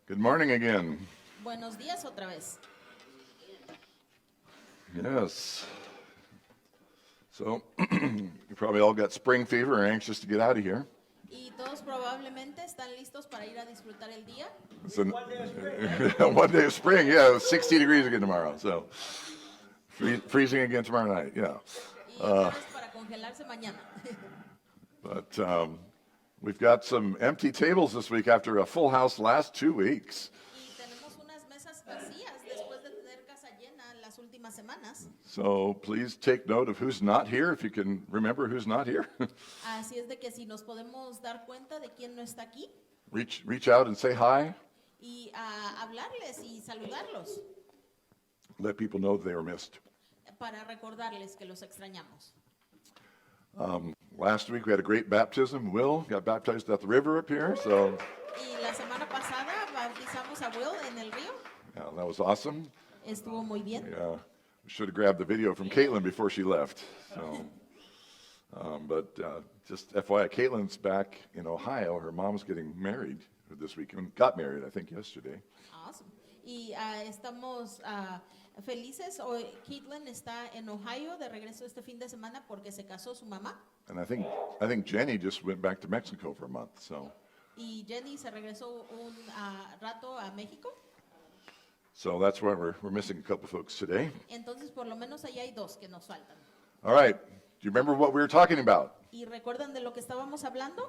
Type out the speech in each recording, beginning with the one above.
Good morning again. Buenos días otra vez. Yes. So, you probably all got spring fever and are anxious to get out of here. Y todos probablemente están listos para ir a disfrutar el día. It's one day of spring, yeah, it's 60 degrees again tomorrow. So, freezing again tomorrow night, yeah. Y otra vez para congelarse mañana. But we've got some empty tables this week after a full house last 2 weeks. Y tenemos unas mesas vacías después de tener casa llena las últimas semanas. So please take note of who's not here, if you can remember who's not here. Así es de que si nos podemos dar cuenta de quién no está aquí Reach out and say hi. y a hablarles y saludarlos Let people know they were missed. para recordarles que los extrañamos. Last week we had a great baptism. Will got baptized at the river up here, so Y la semana pasada bautizamos a Will en el río. yeah, that was awesome. Estuvo muy bien. Yeah, we should have grabbed the video from Caitlin before she left. So, but just FYI, Caitlin's back in Ohio. Her mom's getting married this weekend. Got married, I think, yesterday. Awesome. Y estamos felices. Hoy Caitlin está en Ohio de regreso este fin de semana porque se casó su mamá. And I think Jenny just went back to Mexico for a month. So, Y Jenny se regresó un rato a México. so that's why we're missing a couple folks today. Entonces, por lo menos ahí hay dos que nos faltan. All right. Do you remember what we were talking about? ¿Y recuerdan de lo que estábamos hablando?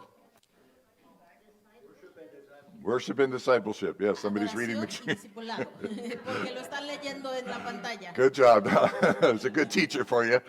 Worship and discipleship. Yes, somebody's reading Adoración the. y discipulado, porque lo están leyendo en la pantalla. Good job. It's a good teacher for you.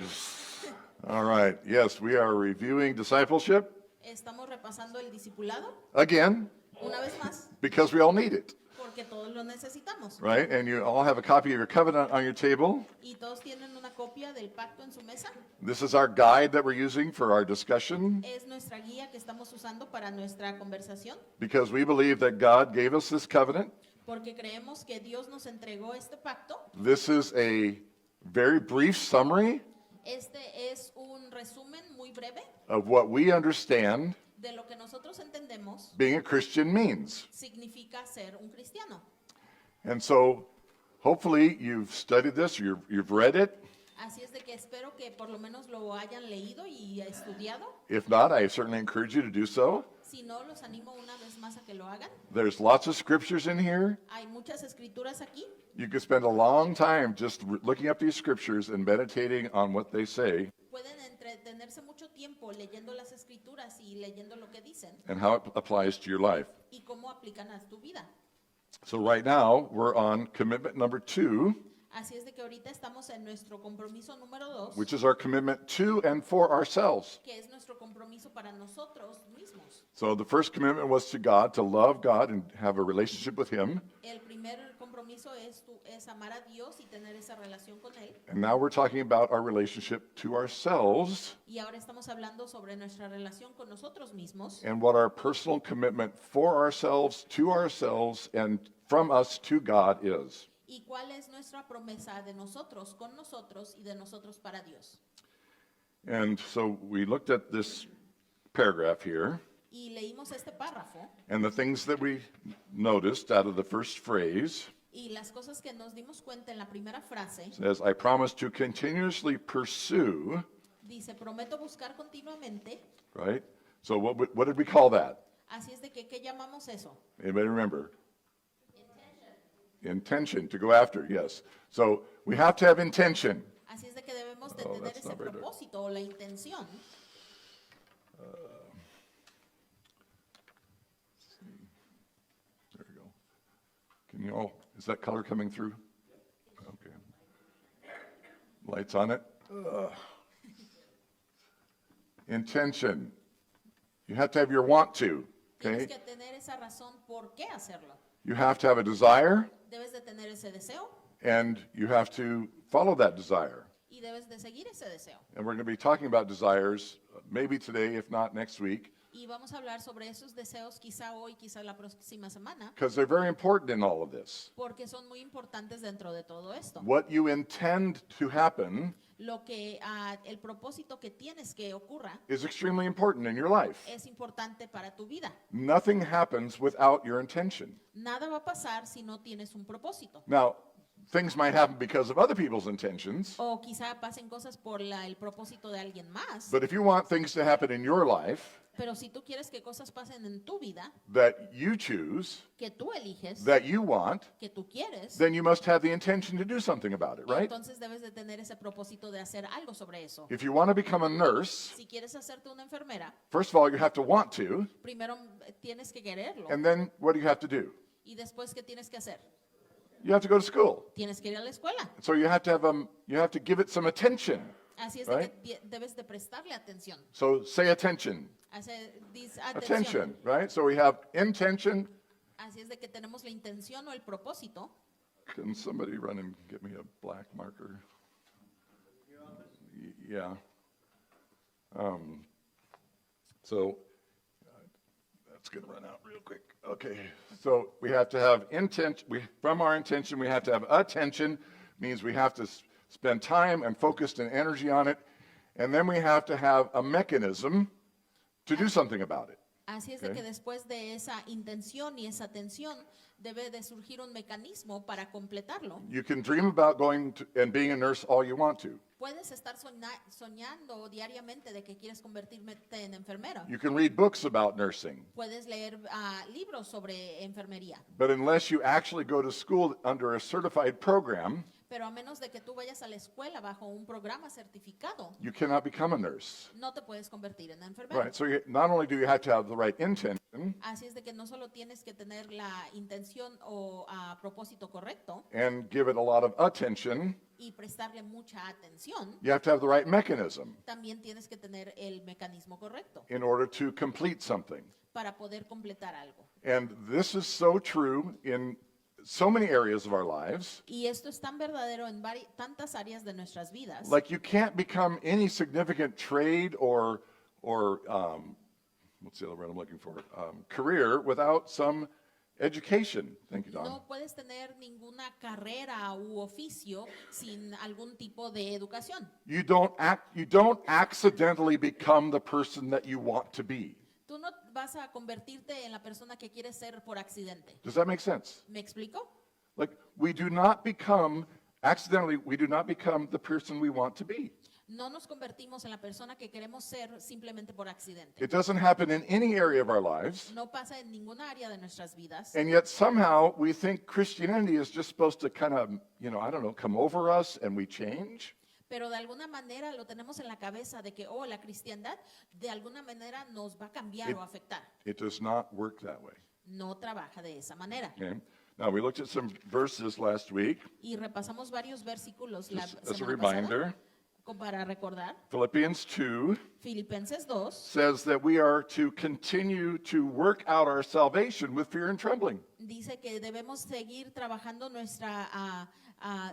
All right. Yes, we are reviewing discipleship Estamos repasando el discipulado again una vez más, because we all need it, porque todos lo necesitamos. right? And you all have a copy of your covenant on your table. Y todos tienen una copia del pacto en su mesa. This is our guide that we're using for our discussion Es nuestra guía que estamos usando para nuestra conversación, because we believe that God gave us this covenant. porque creemos que Dios nos entregó este pacto. This is a very brief summary Este es un resumen muy breve of what we understand de lo que nosotros entendemos being a Christian means. significa ser un cristiano. And so hopefully you've studied this, you've read it. Así es de que espero que por lo menos lo hayan leído y estudiado. If not, I certainly encourage you to do so. Si no, los animo una vez más a que lo hagan. There's lots of scriptures in here. Hay muchas escrituras aquí. You could spend a long time just looking up these scriptures and meditating on what they say Pueden entretenerse mucho tiempo leyendo las escrituras y leyendo lo que dicen and how it applies to your life. y cómo aplican a tu vida. So right now, we're on commitment number 2, Así es de que ahorita estamos en nuestro compromiso número 2, which is our commitment to and for ourselves. que es nuestro compromiso para nosotros mismos. So the first commitment was to God, to love God and have a relationship with Him. El primer compromiso es amar a Dios y tener esa relación con Él. And now we're talking about our relationship to ourselves Y ahora estamos hablando sobre nuestra relación con nosotros mismos and what our personal commitment for ourselves, to ourselves, and from us to God is. y cuál es nuestra promesa de nosotros con nosotros y de nosotros para Dios. And so we looked at this paragraph here, Y leímos este párrafo and the things that we noticed out of the first phrase y las cosas que nos dimos cuenta en la primera frase says, I promise to continuously pursue, dice, prometo buscar continuamente. right? So what did we call that? Así es de que, ¿qué llamamos eso? Anybody remember? Intention, to go after, yes. So we have to have intention. Así es de que debemos de Oh, tener that's ese not right there. propósito o la intención. There we go. Can you all, is that color coming through? Okay. Lights on it? Intention. You have to have your want to, Tienes okay? que tener esa razón por qué hacerlo. You have to have a desire, Debes de tener ese deseo and you have to follow that desire. y debes de seguir ese deseo. And we're going to be talking about desires, maybe today, if not next week. Y vamos a hablar sobre esos deseos quizá hoy, quizá la próxima semana, because they're very important in all of this. porque son muy importantes dentro de todo esto. What you intend to happen Lo que el propósito que tienes que ocurra is extremely important in your life. es importante para tu vida. Nothing happens without your intention. Nada va a pasar si no tienes un propósito. Now, things might happen because of other people's intentions, O quizá pasen cosas por el propósito de alguien más. but if you want things to happen in your life Pero si tú quieres que cosas pasen en tu vida, that you choose, que tú eliges, that you want, que tú quieres, then you must have the intention to do something about it, right? entonces debes de tener ese propósito de hacer algo sobre eso. If you want to become a nurse, Si quieres hacerte una enfermera, first of all, you have to want to, primero tienes que quererlo. and then what do you have to do? Y después, ¿qué tienes que hacer? You have to go to school. Tienes que ir a la escuela. So you have to give it some attention. Así es Right. de que debes de prestarle atención. So say attention. Dice Attention, right? So we have intention. Así es de que tenemos la intención o el propósito. Can somebody run and get me a black marker? Yeah. So that's going to run out real quick. Okay. So we have to have intent. From our intention, we have to have attention. Means we have to spend time and focused and energy on it. And then we have to have a mechanism to do something about it. Así es de Ok. que después de esa intención y esa atención debe de surgir un mecanismo para completarlo. You can dream about going to, and being a nurse all you want to. Puedes estar soñando diariamente de que quieres convertirte en enfermera. You can read books about nursing. Puedes leer libros sobre enfermería. But unless you actually go to school under a certified program, Pero a menos de que tú vayas a la escuela bajo un programa certificado, you cannot become a nurse. no te puedes convertir en enfermera. Right. So not only do you have to have the right intention, Así es de que no solo tienes que tener la intención o propósito correcto and give it a lot of attention, y prestarle mucha atención, you have to have the right mechanism también tienes que tener el mecanismo correcto in order to complete something. para poder completar algo. And this is so true in so many areas of our lives. Y esto es tan verdadero en tantas áreas de nuestras vidas. Like you can't become any significant trade or what's the other word I'm looking for? Career without some education. Thank you, Don. No puedes tener ninguna carrera u oficio sin algún tipo de educación. You don't accidentally become the person that you want to be. Tú no vas a convertirte en la persona que quieres ser por accidente. Does that make sense? ¿Me explico? Like we do not become the person we want to be. No nos convertimos en la persona que queremos ser simplemente por accidente. It doesn't happen in any area of our lives. No pasa en ninguna área de nuestras vidas. And yet somehow we think Christianity is just supposed to kind of, come over us and we change. Pero de alguna manera lo tenemos en la cabeza de que, la cristiandad de alguna manera nos va a cambiar o afectar. It does not work that way. No trabaja de esa manera. Okay? Now we looked at some verses last week, Y repasamos varios versículos la just as a semana pasada, reminder. para recordar. Philippians 2 Filipenses 2 says that we are to continue to work out our salvation with fear and trembling. dice que debemos seguir trabajando nuestra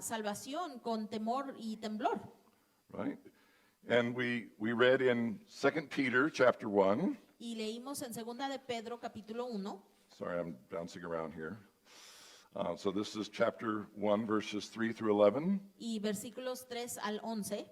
salvación con temor y temblor. Right? And we read in 2 Peter chapter 1. Y leímos en 2 de Pedro capítulo 1. Sorry, I'm bouncing around here. So this is chapter 1, verses 3 through 11. Y versículos 3 al 11.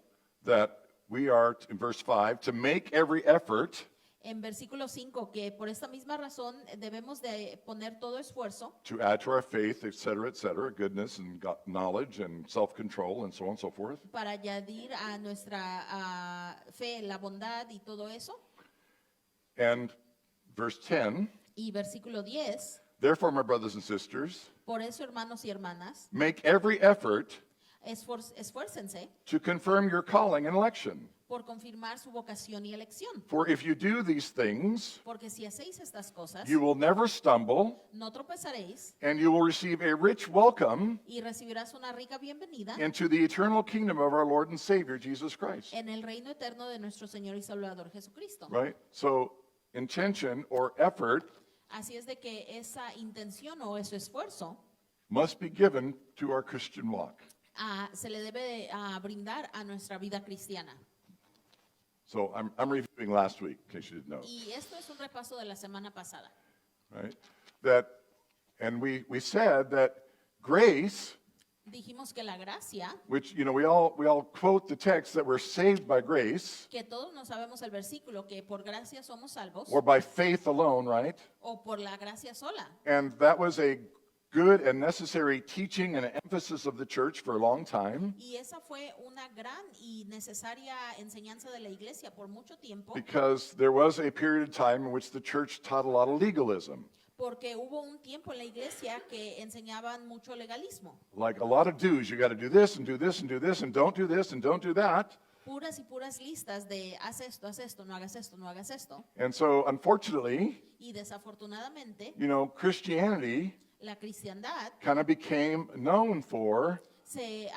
That we are, in verse 5, to make every effort En versículo 5, que por esta misma razón debemos de poner todo esfuerzo to add to our faith, et cetera, goodness and knowledge and self-control and so on and so forth. para añadir a nuestra fe la bondad y todo eso. And verse 10, Y versículo 10, therefore, my brothers and sisters, por eso hermanos y hermanas, make every effort esfuércense to confirm your calling and election. por confirmar su vocación y elección. For if you do these things, Porque si hacéis estas cosas, you will never stumble, no tropezaréis and you will receive a rich welcome y recibirás una rica bienvenida into the eternal kingdom of our Lord and Savior, Jesus Christ. en el reino eterno de nuestro Señor y Salvador Jesucristo. Right? So, intention or effort Así es de que esa intención o ese esfuerzo must be given to our Christian walk. se le debe brindar a nuestra vida cristiana. So I'm reviewing last week, in case you didn't know, Y esto es un repaso de la semana pasada. right? And we said that grace, Dijimos que la gracia, which, we all quote the text that we're saved by grace que todos no sabemos el versículo, que por gracia somos salvos, or by faith alone, right? o por la gracia sola. And that was a good and necessary teaching and emphasis of the church for a long time Y esa fue una gran y necesaria enseñanza de la iglesia por mucho tiempo, because there was a period of time in which the church taught a lot of legalism. porque hubo un tiempo en la iglesia que enseñaban mucho legalismo. Like a lot of do's, you got to do this and do this and do this and don't do this and don't do that. Puras y puras listas de haz esto, no hagas esto, no hagas esto. And so, unfortunately, Y desafortunadamente, Christianity la cristiandad kind of became known for, se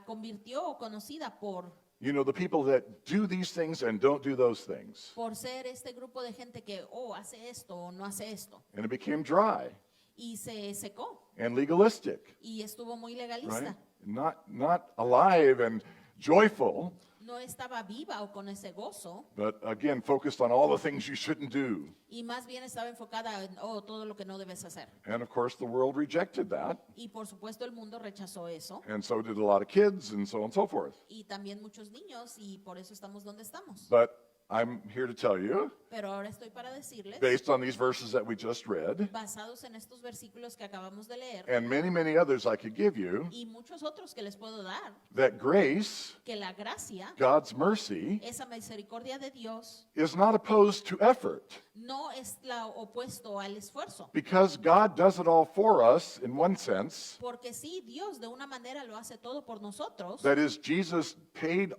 convirtió o conocida por the people that do these things and don't do those things. ser este grupo de gente que hace esto o no hace esto. And it became dry Y se secó and legalistic, y estuvo muy right? legalista. Not alive and joyful, No estaba viva o con ese gozo, but again, focused on all the things you shouldn't do. y más bien estaba enfocada en todo lo que no debes hacer. And of course, the world rejected that, Y por supuesto el mundo rechazó eso, and so did a lot of kids, and so on and so forth. y también muchos niños, y por eso estamos donde estamos. But I'm here to tell you, Pero ahora estoy para decirles, based on these verses that we just read, basados en estos versículos que acabamos de leer, and many others I could give you, y muchos otros que les puedo dar, that grace, que la gracia, God's mercy, esa misericordia de Dios, is not opposed to effort, no es lo opuesto al esfuerzo. because God does it all for us in one sense. Porque sí, Dios de una manera lo hace todo por nosotros. That is, Jesus paid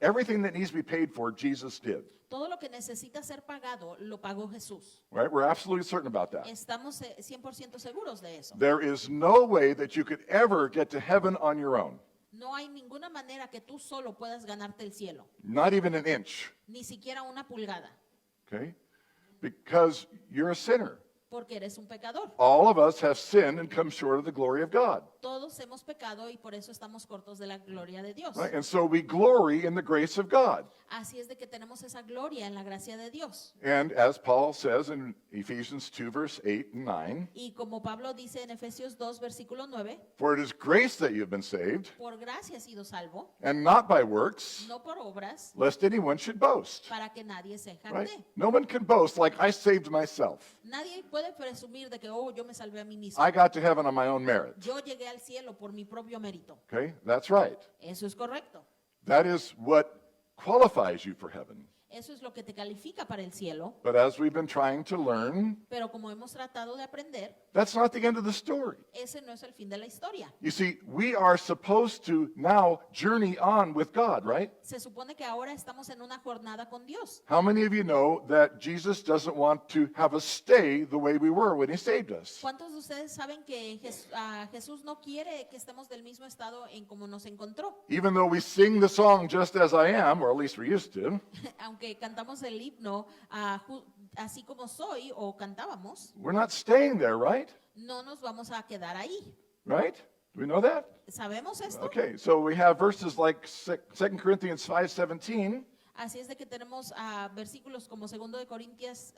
everything that needs to be paid for, Jesus did. Todo lo que necesita ser pagado, lo pagó Jesús. Right? We're absolutely certain about that. Estamos 100% seguros de eso. There is no way that you could ever get to heaven on your own, No hay ninguna manera que tú solo puedas ganarte el cielo, not even an inch, ni siquiera una pulgada, okay? Because you're a sinner. porque eres un pecador. All of us have sinned and come short of the glory of God. Todos hemos pecado y por eso estamos cortos de la gloria de Dios. Right? And so we glory in the grace of God. Así es de que tenemos esa gloria en la gracia de Dios. And as Paul says in Ephesians 2, verse 8 and 9, Y como Pablo dice en Efesios 2, versículo 9, for it is grace that you have been saved, por gracia has sido salvo, and not by works, no por obras, lest anyone should boast. para que nadie se Right? jacte. No one can boast like I saved myself. Nadie puede presumir de que, yo me salvé a mí mismo. I got to heaven on my own merit. Yo llegué al cielo por mi propio mérito. Okay? That's right. Eso es correcto. That is what qualifies you for heaven. Eso es lo que te califica para el cielo. But as we've been trying to learn, Pero como hemos tratado de aprender, that's not the end of the story. ese no es el fin de la historia. You see, we are supposed to now journey on with God, right? Se supone que ahora estamos en una jornada con Dios. How many of you know that Jesus doesn't want to have us stay the way we were when he saved us? ¿Cuántos de ustedes saben que Jesús no quiere que estemos del mismo estado en como nos encontró? Even though we sing the song just as I am, or at least we used to, Aunque cantamos el himno así como soy o cantábamos, we're not staying there, right? no nos vamos a quedar ahí. Right? Do we know that? ¿Sabemos esto? Okay, so we have verses like 2 Corinthians 5:17, Así es de que tenemos versículos como 2 de Corintios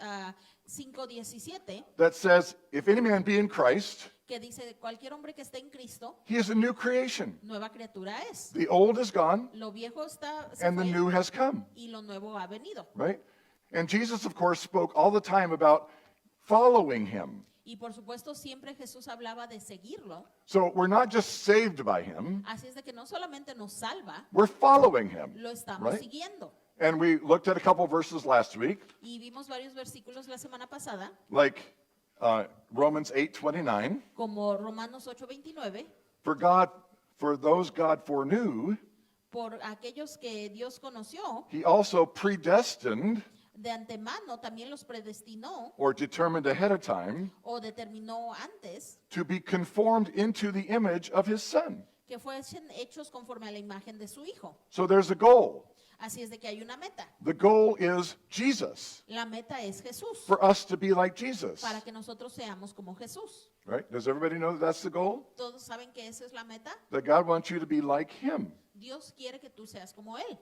5:17 that says, if any man be in Christ, que dice cualquier hombre que esté en Cristo, he is a new creation. nueva criatura es. The old is gone Lo viejo se and the fue new has come, y lo nuevo ha venido. right? And Jesus, of course, spoke all the time about following him. Y por supuesto siempre Jesús hablaba de seguirlo. So we're not just saved by him, Así es de que no solamente nos salva, we're following him, lo estamos right? siguiendo. And we looked at a couple verses last week, Y vimos varios versículos la semana pasada, like Romans 8:29. como Romanos 8:29, For those God foreknew, por aquellos que Dios conoció, he also predestined de antemano también los predestinó or determined ahead of time o determinó antes to be conformed into the image of his son. que fuesen hechos conforme a la imagen de su Hijo. So there's a goal. Así es de que hay una meta. The goal is Jesus, La meta es Jesús, for us to be like Jesus. para que nosotros seamos como Jesús. Right? Does everybody know that that's the goal? ¿Todos saben que esa es la meta? That God wants you to be like him. Dios quiere que tú seas como Él.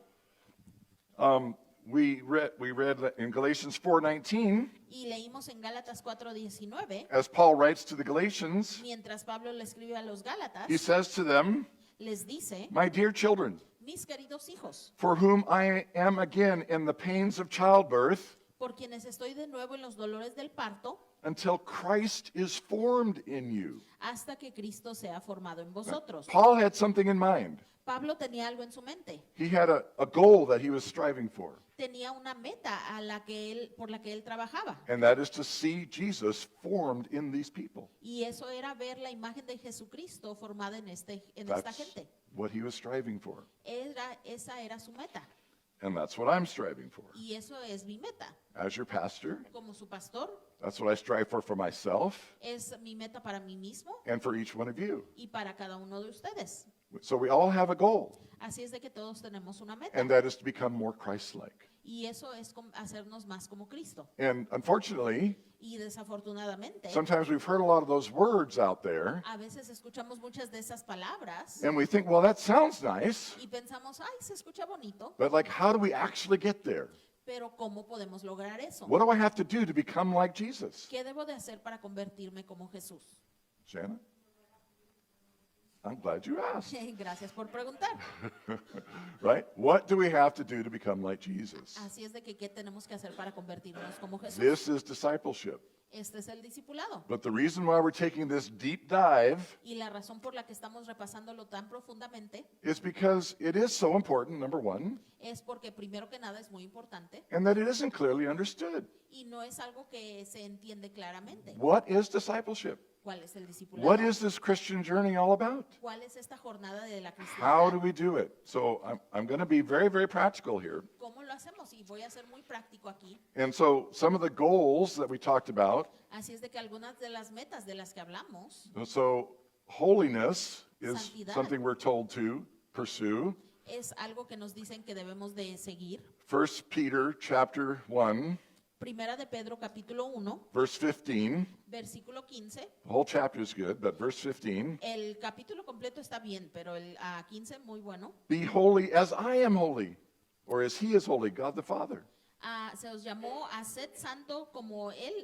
we read in Galatians 4:19, Y leímos en Gálatas 4:19, as Paul writes to the Galatians, mientras Pablo le escribe a los Gálatas, he says to them, les dice, my dear children, mis queridos hijos, for whom I am again in the pains of childbirth, por quienes estoy de nuevo en los dolores del parto, until Christ is formed in you. hasta que Cristo sea formado en vosotros. Paul had something in mind. Pablo tenía algo en su mente. He had a goal that he was striving for, Tenía una meta por la que él trabajaba. and that is to see Jesus formed in these people. Y eso era ver la imagen de Jesucristo formada en esta That's gente. what he was striving for, Esa era su meta. and that's what I'm striving for. Y eso es mi meta. As your pastor, Como su pastor, that's what I strive for myself es mi meta para mí mismo and for each one of you. y para cada uno de ustedes. So we all have a goal, Así es de que todos tenemos una meta. and that is to become more Christ-like. Y eso es hacernos más como Cristo. And unfortunately, Y desafortunadamente, sometimes we've heard a lot of those words out there, a veces escuchamos muchas de esas palabras and we think, well, that sounds nice, y pensamos, ay, se escucha bonito, but like, how do we actually get there? pero ¿cómo podemos lograr eso? What do I have to do to become like Jesus? ¿Qué debo de hacer para convertirme como Jesús? Shanna? I'm glad you asked, Gracias por preguntar. right? What do we have to do to become like Jesus? Así es de que ¿qué tenemos que hacer para convertirnos como Jesús? This is discipleship. Este es el discipulado. But the reason why we're taking this deep dive Y la razón por la que estamos repasándolo tan profundamente is because it is so important, number one, es porque primero que nada es muy importante and that it isn't clearly understood. y no es algo que se entiende claramente. What is discipleship? ¿Cuál es el discipulado? What is this Christian journey all about? ¿Cuál es esta jornada de la How do cristiandad? we do it? So I'm going to be very, very practical here. ¿Cómo lo hacemos? Y voy a ser muy práctico aquí. And so some of the goals that we talked about, Así es de que algunas de las metas de las que hablamos so holiness is Santidad. something we're told to pursue. es algo que nos dicen que debemos de seguir. 1 Peter chapter 1, Primera de Pedro capítulo 1, verse 15. versículo 15. The whole chapter is good, but verse 15. El capítulo completo está bien, pero el 15 muy bueno. Be holy as I am holy, or as he is holy, God the Father. Se os llamó a ser santo como Él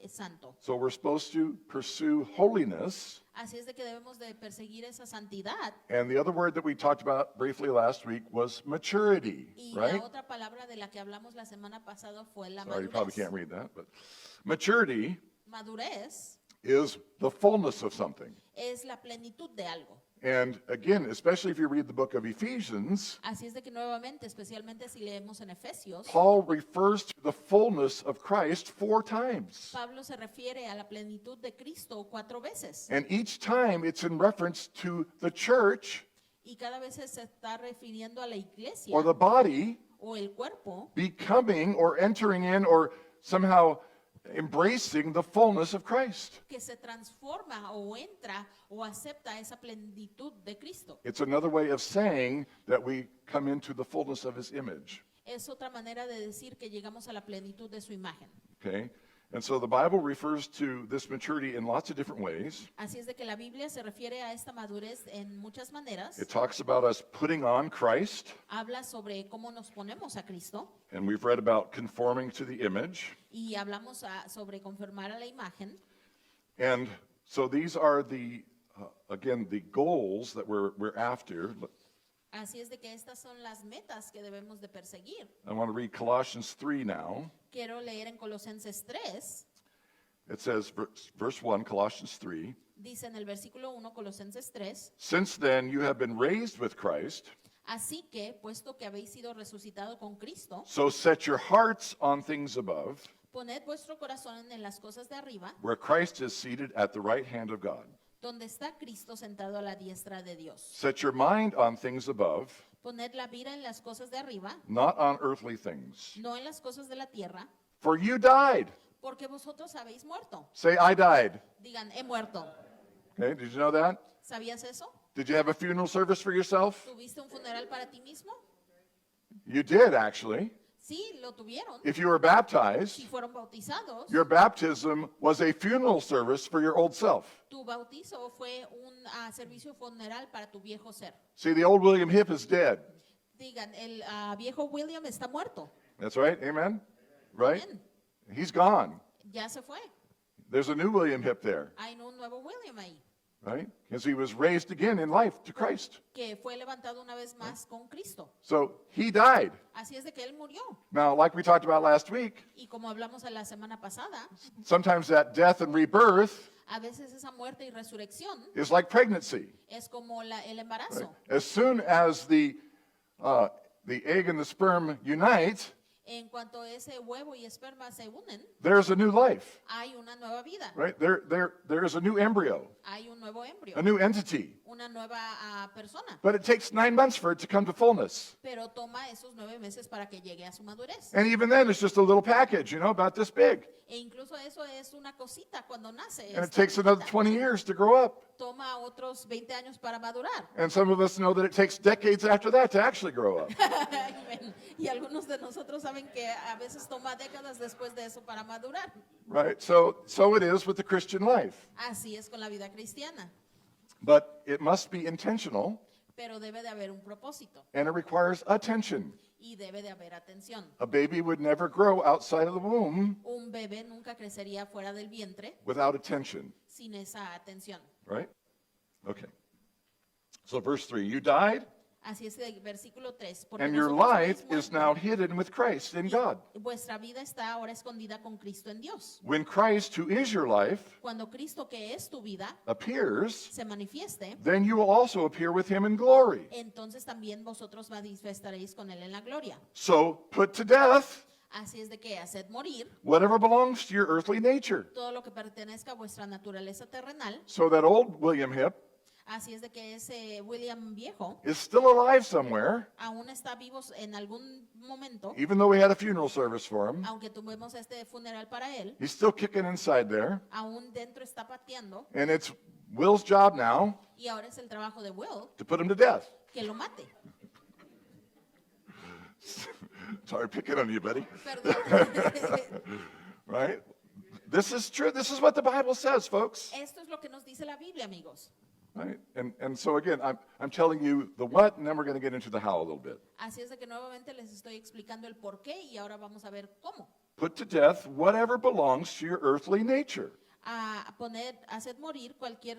es santo. So we're supposed to pursue holiness. Así es de que debemos de perseguir esa santidad. And the other word that we talked about briefly last week was maturity, Y right? la otra palabra de la que hablamos la semana pasada fue la Sorry, you probably madurez. can't read that, but maturity Madurez is the fullness of something. es la plenitud de algo. And again, especially if you read the book of Ephesians, Así es de que nuevamente, especialmente si leemos en Efesios, Paul refers to the fullness of Christ 4 times. Pablo se refiere a la plenitud de Cristo 4 veces. And each time it's in reference to the church Y cada vez se está refiriendo a la iglesia or the body o el cuerpo becoming or entering in or somehow embracing the fullness of Christ. que se transforma o entra o acepta esa plenitud de Cristo. It's another way of saying that we come into the fullness of his image. Es otra manera de decir que llegamos a la plenitud de su imagen. Okay? And so the Bible refers to this maturity in lots of different ways. Así es de que la Biblia se refiere a esta madurez en muchas maneras. It talks about us putting on Christ, Habla sobre cómo nos ponemos a Cristo and we've read about conforming to the image. y hablamos sobre conformar a la imagen. And so these are again, the goals that we're after. Así es de que estas son las metas que debemos de perseguir. I want to read Colossians 3 now. Quiero leer en Colosenses 3, It says, verse 1, Colossians 3, dice en el versículo 1, Colosenses 3, since then you have been raised with Christ, así que, puesto que habéis sido resucitado con Cristo, so set your hearts on things above, poned vuestro corazón en las cosas de arriba, where Christ is seated at the right hand of God. donde está Cristo sentado a la diestra de Dios. Set your mind on things above, Poned la mira en las cosas de arriba, not on earthly things. no en las cosas de la tierra, For you died. porque vosotros habéis muerto. Say, I died. Digan, he muerto. Okay, did you know that? ¿Sabías eso? Did you have a funeral service for yourself? ¿Tuviste un funeral para ti mismo? You did, actually. Sí, lo tuvieron. If you were baptized, Si fueron bautizados, your baptism was a funeral service for your old self. tu bautizo fue un servicio funeral para tu viejo ser. See, the old William Hip is dead. Digan, el viejo William está muerto. That's right, amen? Right? Amén. He's gone. Ya se fue. There's a new William Hip there, Hay un nuevo William ahí, right? Because he was raised again in life to Christ. que fue levantado una vez más con Cristo. So he died. Así es de que él murió. Now, like we talked about last week, Y como hablamos la semana pasada, sometimes that death and rebirth a veces esa muerte y resurrección is like pregnancy. es como el embarazo. As soon as the egg and the sperm unite, En cuanto ese huevo y esperma se unen, there's a new life, hay una nueva vida, right? There is a new embryo, hay un nuevo embrio, a new entity. una nueva persona. But it takes 9 months for it to come to fullness. Pero toma esos 9 meses para que llegue a su madurez. And even then, it's just a little package, about this big. E incluso eso es una cosita cuando nace. And it esta takes another cosita. 20 years to grow up. Toma otros 20 años para madurar. And some of us know that it takes decades after that to actually grow up. Amén. Y algunos de nosotros saben que a veces toma décadas después de eso para madurar. Right? So it is with the Christian life. Así es con la vida cristiana. But it must be intentional, Pero debe de haber un propósito and it requires attention. y debe de haber atención. A baby would never grow outside of the womb Un bebé nunca crecería fuera del vientre without attention. sin esa atención. Right? Okay. So verse 3, you died, Así es el versículo 3. Porque and your vosotros life habéis is muerto, now hidden with Christ in God. vuestra vida está ahora escondida con Cristo en Dios. When Christ, who is your life, Cuando Cristo, que es tu vida, appears, se manifieste, then you will also appear with him in glory. entonces también vosotros manifestaréis con Él en la gloria. So put to death Así es de que haced morir whatever belongs to your earthly nature. todo lo que pertenezca a vuestra naturaleza terrenal. So that old William Hip Así es de que ese William viejo is still alive somewhere, aún está vivo en algún momento, even though we had a funeral service for him. aunque tuvimos este funeral para él, He's still kicking inside there. aún dentro está pateando And it's Will's job now y ahora es el trabajo de Will to put him to death. que lo mate. Sorry, picking on you, buddy. Perdón. Right? This is true. This is what the Bible says, folks. Esto es lo que nos dice la Biblia, amigos. Right? And so again, I'm telling you the what, and then we're going to get into the how a little bit. Así es de que nuevamente les estoy explicando el por qué y ahora vamos a ver cómo. Put to death whatever belongs to your earthly nature. Haced morir cualquier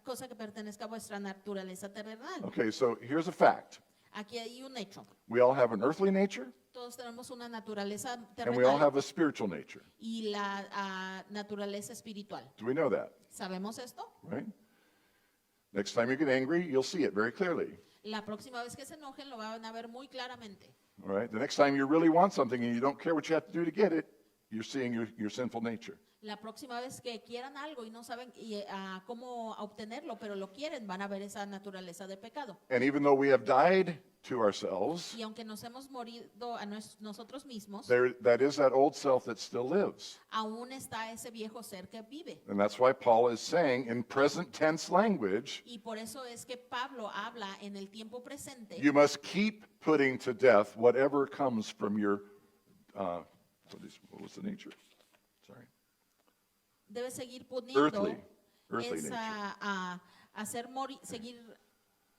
cosa que pertenezca a vuestra naturaleza terrenal. Okay, so here's a fact. Aquí hay un hecho. We all have an earthly nature, Todos tenemos una naturaleza and we all terrenal have a spiritual nature. y la naturaleza espiritual. Do we know that? ¿Sabemos esto? Right? Next time you get angry, you'll see it very clearly. La próxima vez que se enojen lo van a ver muy claramente. All right? The next time you really want something and you don't care what you have to do to get it, you're seeing your sinful nature. La próxima vez que quieran algo y no saben cómo obtenerlo, pero lo quieren, van a ver esa naturaleza de pecado. And even though we have died to ourselves, Y aunque nos hemos morido a nosotros mismos, that is that old self that still lives. aún está ese viejo ser que vive. And that's why Paul is saying in present tense language, Y por eso es que Pablo habla en el tiempo presente. you must keep putting to death whatever comes from your, what was the nature? Sorry. Debe seguir poniendo Earthly nature. hacer morir, seguir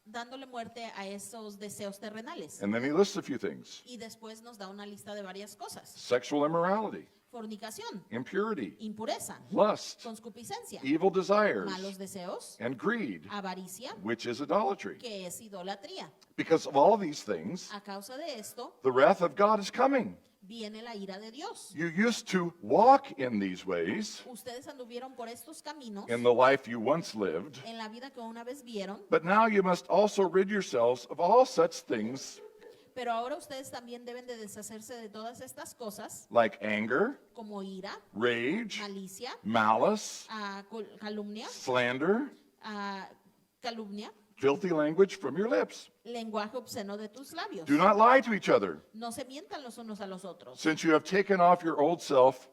dándole muerte a esos deseos terrenales. And then he lists a few things. Y después nos da una lista de varias cosas. Sexual immorality, Fornicación, impurity, impureza, lust, concupiscencia, evil desires, malos deseos, and greed, avaricia, which is idolatry. que es idolatría. Because of all these things, A causa de esto the wrath of God is coming. viene la ira de Dios. You used to walk in these ways Ustedes anduvieron por estos caminos in the life you once lived, en la vida que una vez vieron, but now you must also rid yourselves of all such things pero ahora ustedes también deben de deshacerse de todas estas cosas, like anger, como ira, rage, malicia, malice, calumnia, slander, calumnia, filthy language from your lips. lenguaje obsceno de tus labios. Do not lie to each other, No se mientan los unos a los otros, since you have taken off your old self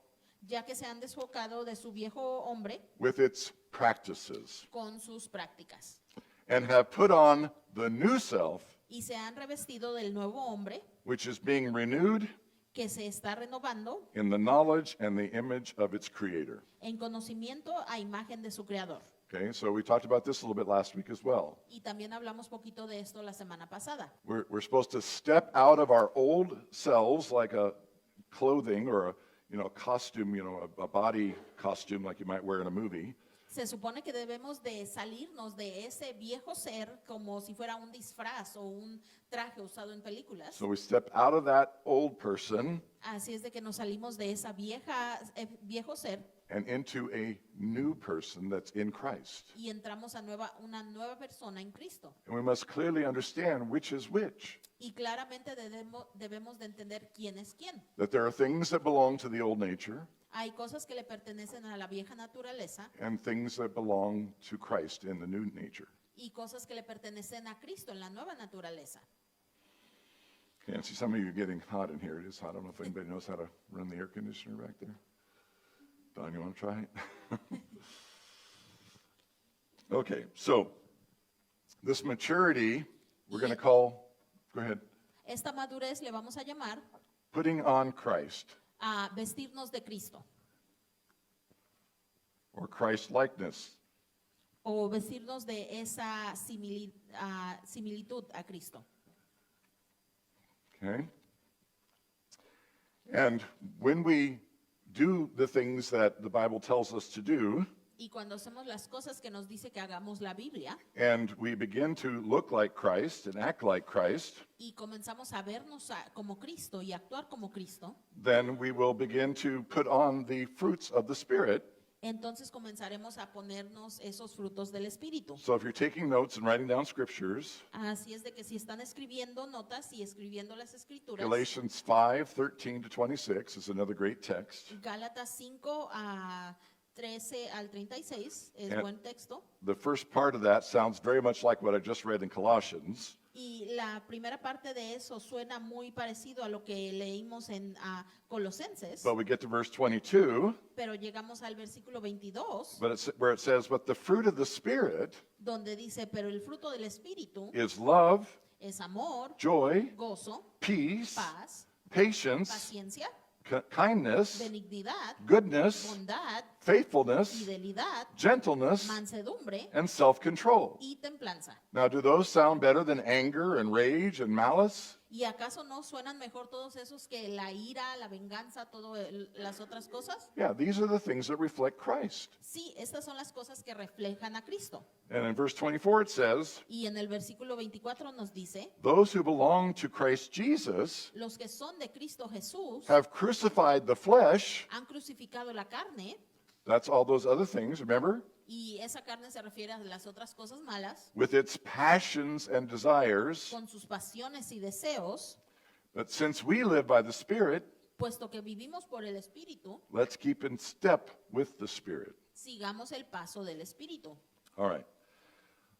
ya que se han desfocado de su viejo hombre with its practices, con sus prácticas and have put on the new self, y se han revestido del nuevo hombre which is being renewed que se está renovando in the knowledge and the image of its creator. en conocimiento a imagen de su creador. Okay, so we talked about this a little bit last week as well. Y también hablamos poquito de esto la semana pasada. We're supposed to step out of our old selves like a clothing or a costume, a body costume like you might wear in a movie. Se supone que debemos de salirnos de ese viejo ser como si fuera un disfraz o un traje usado en películas. So we step out of that old person Así es de que nos salimos de esa viejo ser and into a new person that's in Christ. y entramos a una nueva persona en Cristo. And we must clearly understand which is which. Y claramente debemos de entender quién es quién. That there are things that belong to the old nature Hay cosas que le pertenecen a la vieja naturaleza and things that belong to Christ in the new nature. y cosas que le pertenecen a Cristo en la nueva naturaleza. Okay, I see some of you getting hot in here. It is hot. I don't know if anybody knows how to run the air conditioner back there. Don, you want to try it? Okay, so this maturity we're going to call, go ahead, Esta madurez le vamos a llamar putting on Christ a vestirnos de Cristo or Christ likeness. o vestirnos de esa similitud a Cristo. Okay? And when we do the things that the Bible tells us to do, Y cuando hacemos las cosas que nos dice que hagamos la Biblia and we begin to look like Christ and act like Christ, y comenzamos a vernos como Cristo y actuar como Cristo, then we will begin to put on the fruits of the Spirit. entonces comenzaremos a ponernos esos frutos del Espíritu. So if you're taking notes and writing down scriptures, Así es de que si están escribiendo notas y escribiendo las escrituras, Galatians 5:13-26 is another great text. Gálatas 5 a 13 al 36 es And- buen texto. The first part of that sounds very much like what I just read in Colossians. Y la primera parte de eso suena muy parecido a lo que leímos en Colosenses, But we get to verse 22, pero llegamos al versículo 22, where it says, "But the fruit of the Spirit donde dice, pero el fruto del Espíritu is love, es amor, joy, gozo, peace, paz, patience, paciencia, kindness, benignidad, goodness, bondad, faithfulness, fidelidad, gentleness, mansedumbre and self-control." y templanza. Now, do those sound better than anger and rage and malice? ¿Y acaso no suenan mejor todos esos que la ira, la venganza, todas las otras cosas? Yeah, these are the things that reflect Christ. Sí, estas son las cosas que reflejan a Cristo. And in verse 24 it says, Y en el versículo 24 nos dice, "Those who belong to Christ Jesus los que son de Cristo Jesús have crucified the flesh." han crucificado la carne, That's all those other things, remember? y esa carne se refiere a las otras cosas malas, With its passions and desires. con sus pasiones y deseos, But since we live by the Spirit, puesto que vivimos por el Espíritu, let's keep in step with the Spirit. sigamos el paso del Espíritu. All right.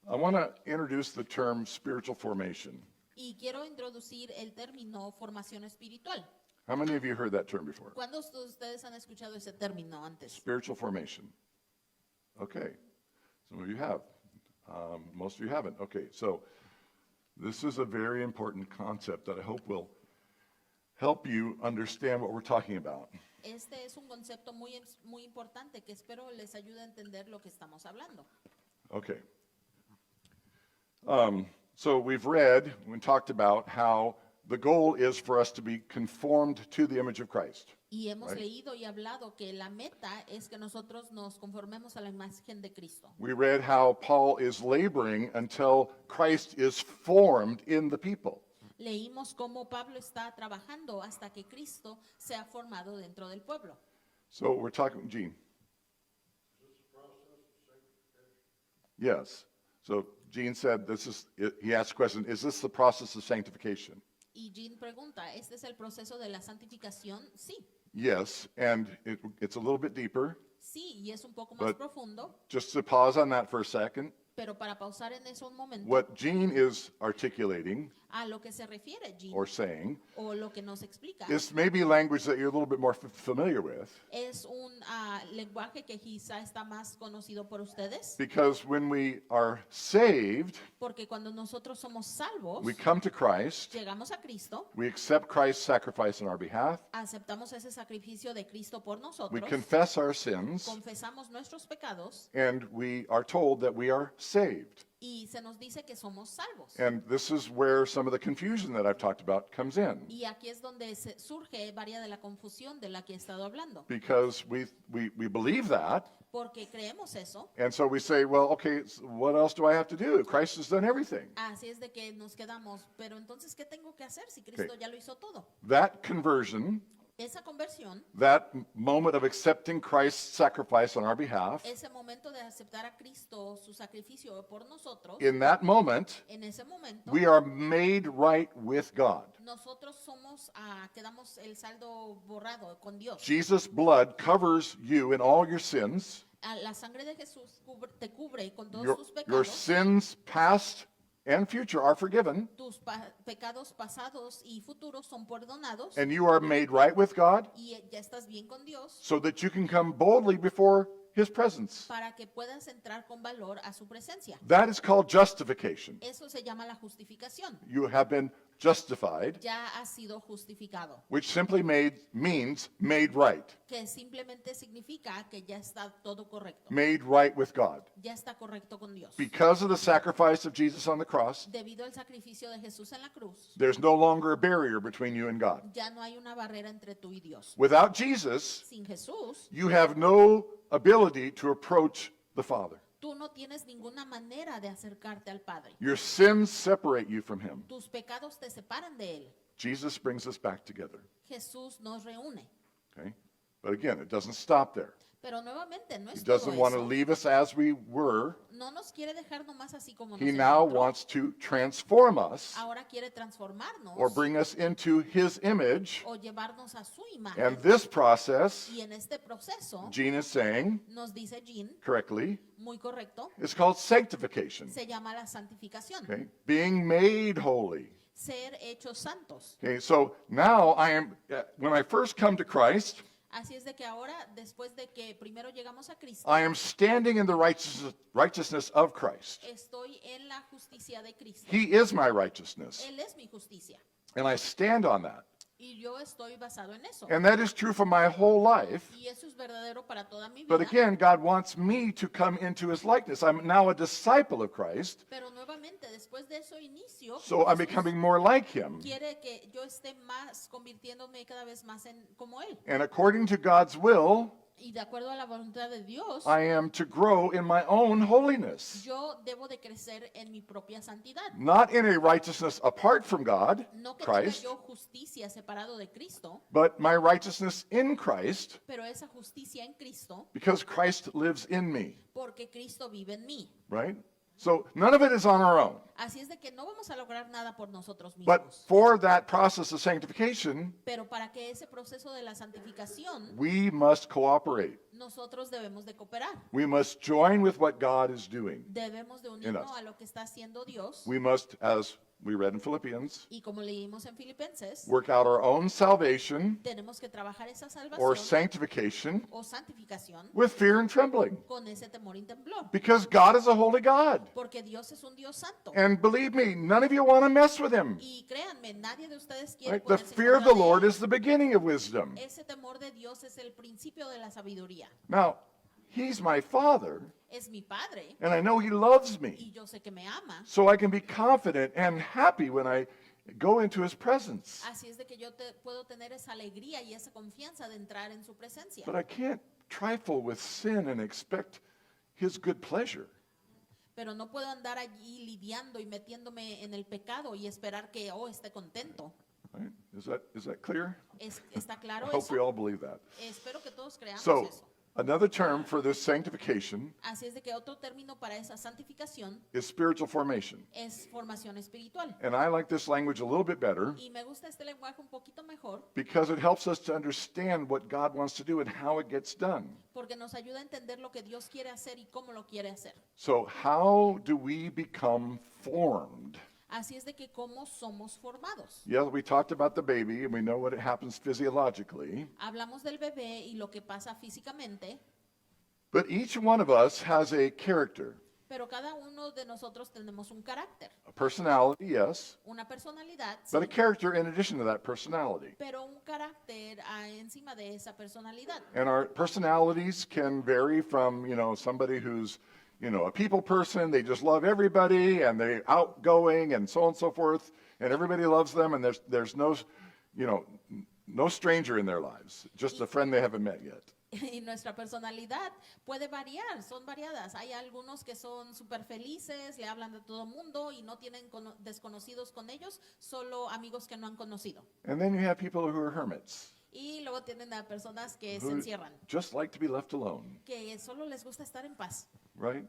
I want to introduce the term spiritual formation. Y quiero introducir el término formación espiritual. How many of you heard that term before? ¿Cuántos de ustedes han escuchado ese término antes? Spiritual formation. Okay. Some of you have. Most of you haven't. Okay. So this is a very important concept that I hope will help you understand what we're talking about. Este es un concepto muy importante que espero les ayude a entender lo que estamos hablando. Okay. So we've read and talked about how the goal is for us to be conformed to the image of Christ. Y hemos Right. leído y hablado que la meta es que nosotros nos conformemos a la imagen de Cristo. We read how Paul is laboring until Christ is formed in the people. Leímos cómo Pablo está trabajando hasta que Cristo sea formado dentro del pueblo. So we're talking, Gene. Yes. So Gene said he asked the question, is this the process of sanctification? Y Jean pregunta, ¿este es el proceso de la santificación? Sí, Yes, and it's a little bit deeper. sí, y es un poco más But- profundo, Just to pause on that for a second. Pero para pausar en eso un momento, what Jean is articulating a lo que se refiere Jean, or saying o lo que nos explica, is maybe language that you're a little bit more familiar with. es un lenguaje que quizá está más conocido por ustedes, Because when we are saved, porque cuando nosotros somos salvos, we come to Christ, llegamos a Cristo, we accept Christ's sacrifice on our behalf, aceptamos ese sacrificio de Cristo por we nosotros, confess our sins, confesamos nuestros pecados and we are told that we are saved. y se nos dice que somos salvos. And this is where some of the confusion that I've talked about comes in. Y aquí es donde surge varia de la confusión de la que he estado hablando, Because we believe that, porque creemos eso. and so we say, well, okay, what else do I have to do? Christ has done everything. Así es de que nos quedamos, pero entonces, ¿qué tengo que hacer si Cristo Okay. ya lo hizo todo? That conversion, Esa conversión, that moment of accepting Christ's sacrifice on our behalf, ese momento de aceptar a Cristo, su sacrificio por nosotros, in that moment, en ese momento, we are made right with God. nosotros quedamos el saldo borrado con Dios. Jesus' blood covers you in all your sins. La sangre de Jesús te cubre con todos Your, tus your pecados. sins, past and future, are forgiven, Tus pecados pasados y futuros son perdonados and you are made right with God y ya estás bien con Dios so that you can come boldly before His presence. para que puedas entrar con valor a su presencia. That is called justification. Eso se llama la justificación. You have been justified, Ya has sido justificado, which simply means made right, que simplemente significa que ya está todo correcto. made right with God. Ya está correcto con Dios. Because of the sacrifice of Jesus on the cross, Debido al sacrificio de Jesús en la cruz, there's no longer a barrier between you and God. ya no hay una barrera entre tú y Dios. Without Jesus, Sin Jesús, you have no ability to approach the Father. tú no tienes ninguna manera de acercarte al Padre. Your sins separate you from Him. Tus pecados te separan de Él. Jesus brings us back together. Jesús nos reúne. Okay? But again, it doesn't stop there. Pero nuevamente no He es todo doesn't want to eso. leave us as we were. No nos quiere dejar nomás así como nos He now encontró. wants to transform us Ahora quiere transformarnos or bring us into His image. o llevarnos a su imagen. And this process, Y en este proceso, Gene is saying nos dice Jean, correctly, muy correcto, is called sanctification. se llama la santificación. Okay? Being made holy. Ser hechos santos. Okay, so now when I first come to Christ, Así es de que ahora, después de que primero llegamos a Cristo, I am standing in the righteousness of Christ. estoy en la justicia de Cristo. He is my righteousness, Él es mi justicia. and I stand on that. Y yo estoy basado en eso. And that is true for my whole life. Y eso es verdadero para toda mi But vida. again, God wants me to come into His likeness. I'm now a disciple of Christ, Pero nuevamente, después de eso inicio, so I'm Jesús becoming more like Him. quiere que yo esté más, convirtiéndome cada vez más como Él. And according to God's will, Y de acuerdo a la voluntad de Dios, I am to grow in my own holiness, yo debo de crecer en mi propia santidad. not in a righteousness apart from God, No que tenga Christ, yo justicia separado de Cristo, but my righteousness in Christ, pero esa justicia en Cristo, because Christ lives in me, porque Cristo vive en mí. right? So none of it is on our own. Así es de que no vamos a lograr nada por nosotros But mismos. for that process of sanctification, Pero para que ese proceso de la santificación, we must cooperate. nosotros debemos de cooperar. We must join with what God is doing. Debemos de us. unirnos a lo que está haciendo Dios. We must, as we read in Philippians, Y como leímos en Filipenses, work out our own salvation tenemos que trabajar esa or salvación sanctification o santificación with fear and trembling. con ese temor y temblor. Because God is a holy God. Porque Dios es un Dios santo. And believe me, none of you want to mess with Him. Y créanme, nadie de ustedes quiere Right? The ponerse en fear of contra the de Lord él. is the beginning of wisdom. Ese temor de Dios es el principio de la sabiduría. Now, He's my Father, Es mi Padre and I know He loves me. y yo sé que me ama. So I can be confident and happy when I go into His presence. Así es de que yo puedo tener esa alegría y esa confianza de entrar en su presencia. But I can't trifle with sin and expect His good pleasure. Pero no puedo andar allí lidiando y metiéndome en el pecado y esperar que esté contento. Right? Is that clear? ¿Está I claro hope we eso? all believe that. Espero que todos creamos So, eso. Another term for this sanctification Así es de que otro término para esa santificación is spiritual formation. es formación espiritual. And I like this language a little bit better Y me gusta este lenguaje un poquito mejor because it helps us to understand what God wants to do and how it gets done. porque nos ayuda a entender lo que Dios quiere hacer y cómo lo quiere hacer. So, how do we become formed? Así es de que cómo somos formados. Yeah, we talked about the baby and we know what happens physiologically, Hablamos del bebé y lo que pasa físicamente, but each one of us has a character, pero cada uno de nosotros tenemos un carácter, a personality, yes, una personalidad, sí, but a character in addition to that personality. pero un carácter encima de esa personalidad. And our personalities can vary from, somebody who's, a people person, they just love everybody and they're outgoing and so on and so forth, and everybody loves them and there's no, no stranger in their lives, just a friend they haven't met yet. Y nuestra personalidad puede variar, son variadas. Hay algunos que son súper felices, le hablan de todo mundo y no tienen desconocidos con ellos, solo amigos que no han conocido. And then you have people who are hermits, Y luego tienen a personas que se who encierran, just like to be left alone, que solo les gusta estar en paz. right?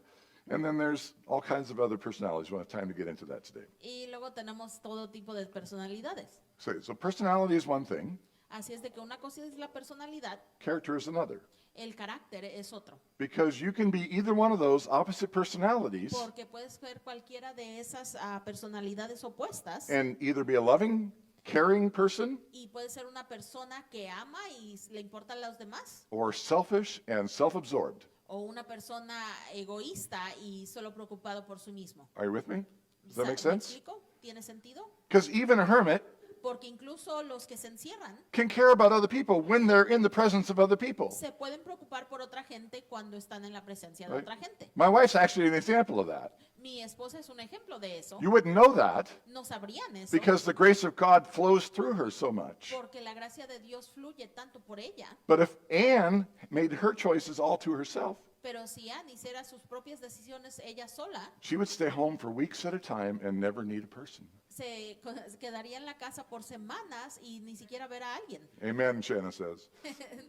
And then there's all kinds of other personalities. We don't have time to get into that today. Y luego tenemos todo tipo de personalidades. So personality is one thing, Así es de que una cosa es la personalidad, character is another. el carácter es otro. Because you can be either one of those opposite personalities Porque puedes ser cualquiera de esas personalidades opuestas and either be a loving, caring person y puedes ser una persona que ama y le importan los demás or selfish and self-absorbed. o una persona egoísta y solo preocupado por sí mismo. Are you with me? Does that make ¿Me sense? explico? ¿Tiene sentido? Because even a hermit Porque incluso los que se encierran can care about other people when they're in the presence of other people. se pueden preocupar por otra gente cuando están en la presencia de Right? otra gente. My wife's actually an example of that. Mi esposa es un ejemplo de eso. You wouldn't know that No sabrían eso because the grace of God flows through her so much. porque la gracia de Dios fluye tanto por ella. But if Anne made her choices all to herself, Pero si Anne hiciera sus propias decisiones ella sola, she would stay home for weeks at a time and never need a person. se quedaría en la casa por semanas y ni siquiera ver a alguien. Amen, Shanna says.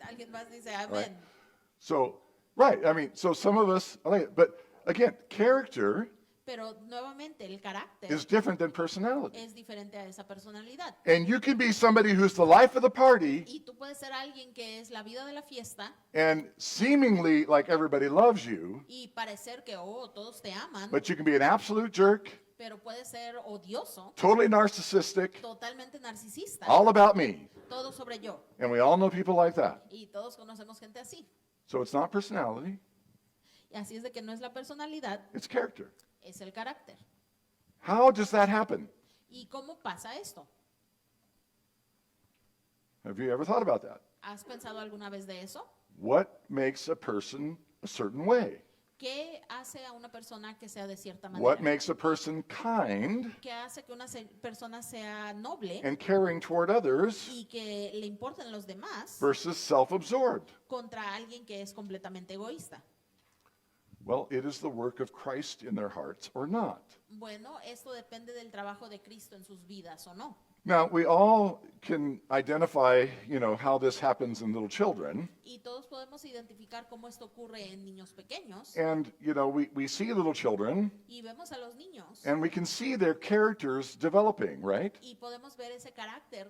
Alguien más dice Right. amén. So, right, so some of us, but again, character Pero nuevamente el carácter is different than personality. es diferente a esa personalidad. And you can be somebody who's the life of the party Y tú puedes ser alguien que es la vida de la fiesta and seemingly like everybody loves you, y parecer que todos te aman, but you can be an absolute jerk, pero puedes ser odioso, totally narcissistic, totalmente narcisista, all about me. todo sobre yo. And we all know people like that. Y todos conocemos gente así. So it's not personality, Y así es de que no es la personalidad, it's character. es el carácter. How does that happen? ¿Y cómo pasa esto? Have you ever thought about that? ¿Has pensado alguna vez de eso? What makes a person a certain way? ¿Qué hace a una persona que sea de cierta What manera? makes a person kind ¿Qué hace que una persona sea noble and caring toward others y que le importen los demás versus self-absorbed? contra alguien que es completamente egoísta? Well, it is the work of Christ in their hearts or not. Bueno, esto depende del trabajo de Cristo en sus vidas o no. Now, we all can identify, how this happens in little children. Y todos podemos identificar cómo esto ocurre en niños pequeños. And, we see little children Y vemos a los niños and we can see their characters developing, right? y podemos ver ese carácter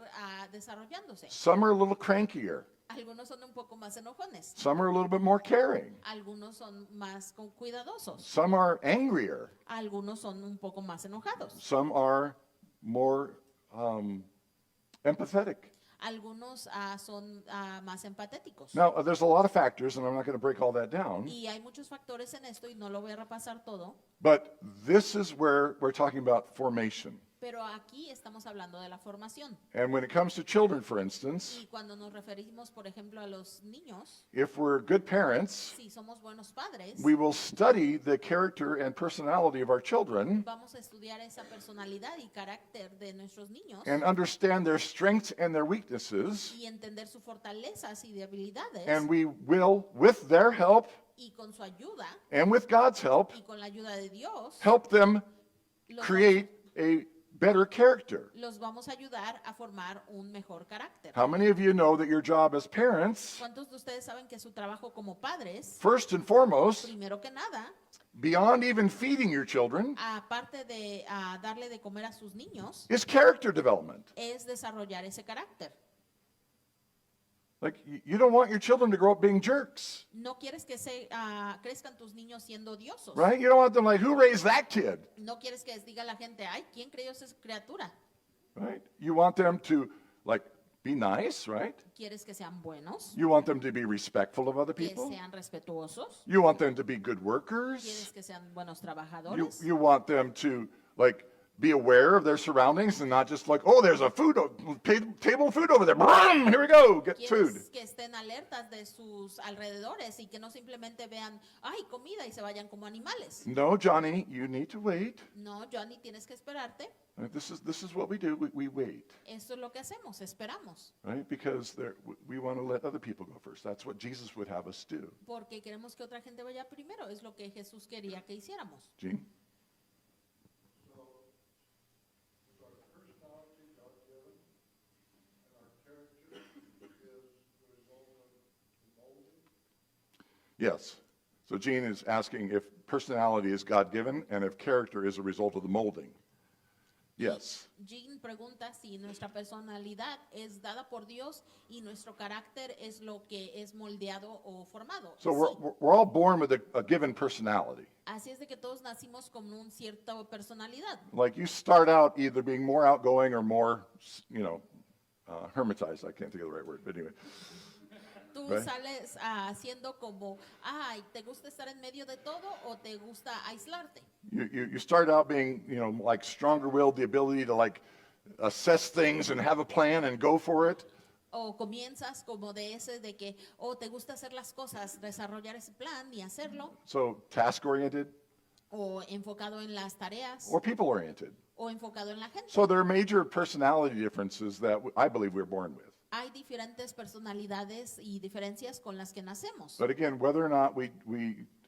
desarrollándose. Some are a little crankier. Algunos son un poco más enojones. Some are a little bit more caring. Algunos son más cuidadosos. Some are angrier. Algunos son un poco más enojados. Some are more empathetic. Algunos son más empatéticos. Now, there's a lot of factors, and I'm not going to break all that down, Y hay muchos factores en esto y no lo voy a repasar todo, but this is where we're talking about formation. pero aquí estamos hablando de la formación. And when it comes to children, for instance, Y cuando nos referimos, por ejemplo, a los niños, if we're good parents, si somos buenos padres, we will study the character and personality of our children vamos a estudiar esa personalidad y carácter de nuestros niños and understand their strengths and their weaknesses, y entender sus fortalezas y debilidades. and we will, with their help Y con su ayuda and with God's help, y con la ayuda de Dios, help them los create a better character. los vamos a ayudar a formar un mejor carácter. How many of you know that your job as parents, ¿Cuántos de ustedes saben que su trabajo como padres, first and foremost, primero que nada, beyond even feeding your children, aparte de darle de comer a sus niños, is character development? es desarrollar ese carácter? Like, you don't want your children to grow up being jerks, No quieres que crezcan tus niños siendo odiosos. right? You don't want them like, who raised that kid, No quieres que les diga la gente, ay, ¿quién creó esa criatura? right? You want them to, like, be nice, right? Quieres que sean buenos, You want them to be respectful of other que people. sean respetuosos, You want them to be good quieres workers. que sean buenos You, trabajadores. you want them to, like, be aware of their surroundings and not just like, oh, there's a table of food over there. Brum, here we go, get food. Quieres que estén alertas de sus alrededores y que no simplemente vean, ay, comida y se vayan como animales. No, Johnny, you need to wait. No, Johnny, tienes que esperarte. Right, this is what we do. We wait, Esto es lo que hacemos, esperamos. right? Because we want to let other people go first. That's what Jesus would have us do. Porque queremos que otra gente vaya primero. Es lo que Jesús quería que hiciéramos. Gene? Yes. So Gene is asking if personality is God-given and if character is a result of the molding. Yes. Jean pregunta si nuestra personalidad es dada por Dios y nuestro carácter es lo que es moldeado o formado. So Sí. we're all born with a given personality. Así es de que todos nacimos con una cierta personalidad. Like you start out either being more outgoing or more, hermitized. I can't think of the right word, but anyway. Tú Right. sales siendo como, ay, ¿te gusta estar en medio de todo o te gusta aislarte? You start out being, like stronger-willed, the ability to like assess things and have a plan and go for it. O comienzas como de ese de que, oh, te gusta hacer las cosas, desarrollar ese plan y hacerlo, So task-oriented o enfocado en las tareas, or people-oriented. o enfocado en la gente. So there are major personality differences that I believe we're born with. Hay diferentes personalidades y diferencias con las que nacemos. But again, whether or not we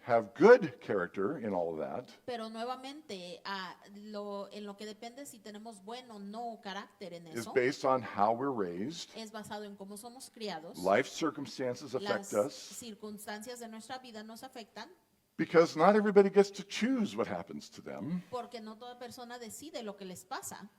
have good character in all of that Pero nuevamente, en lo que depende si tenemos buen o no carácter en is eso, based on how we're raised. es basado en cómo somos criados. Life circumstances affect Las us circunstancias de nuestra vida nos afectan because not everybody gets to choose what happens to them. porque no toda persona decide lo que les pasa.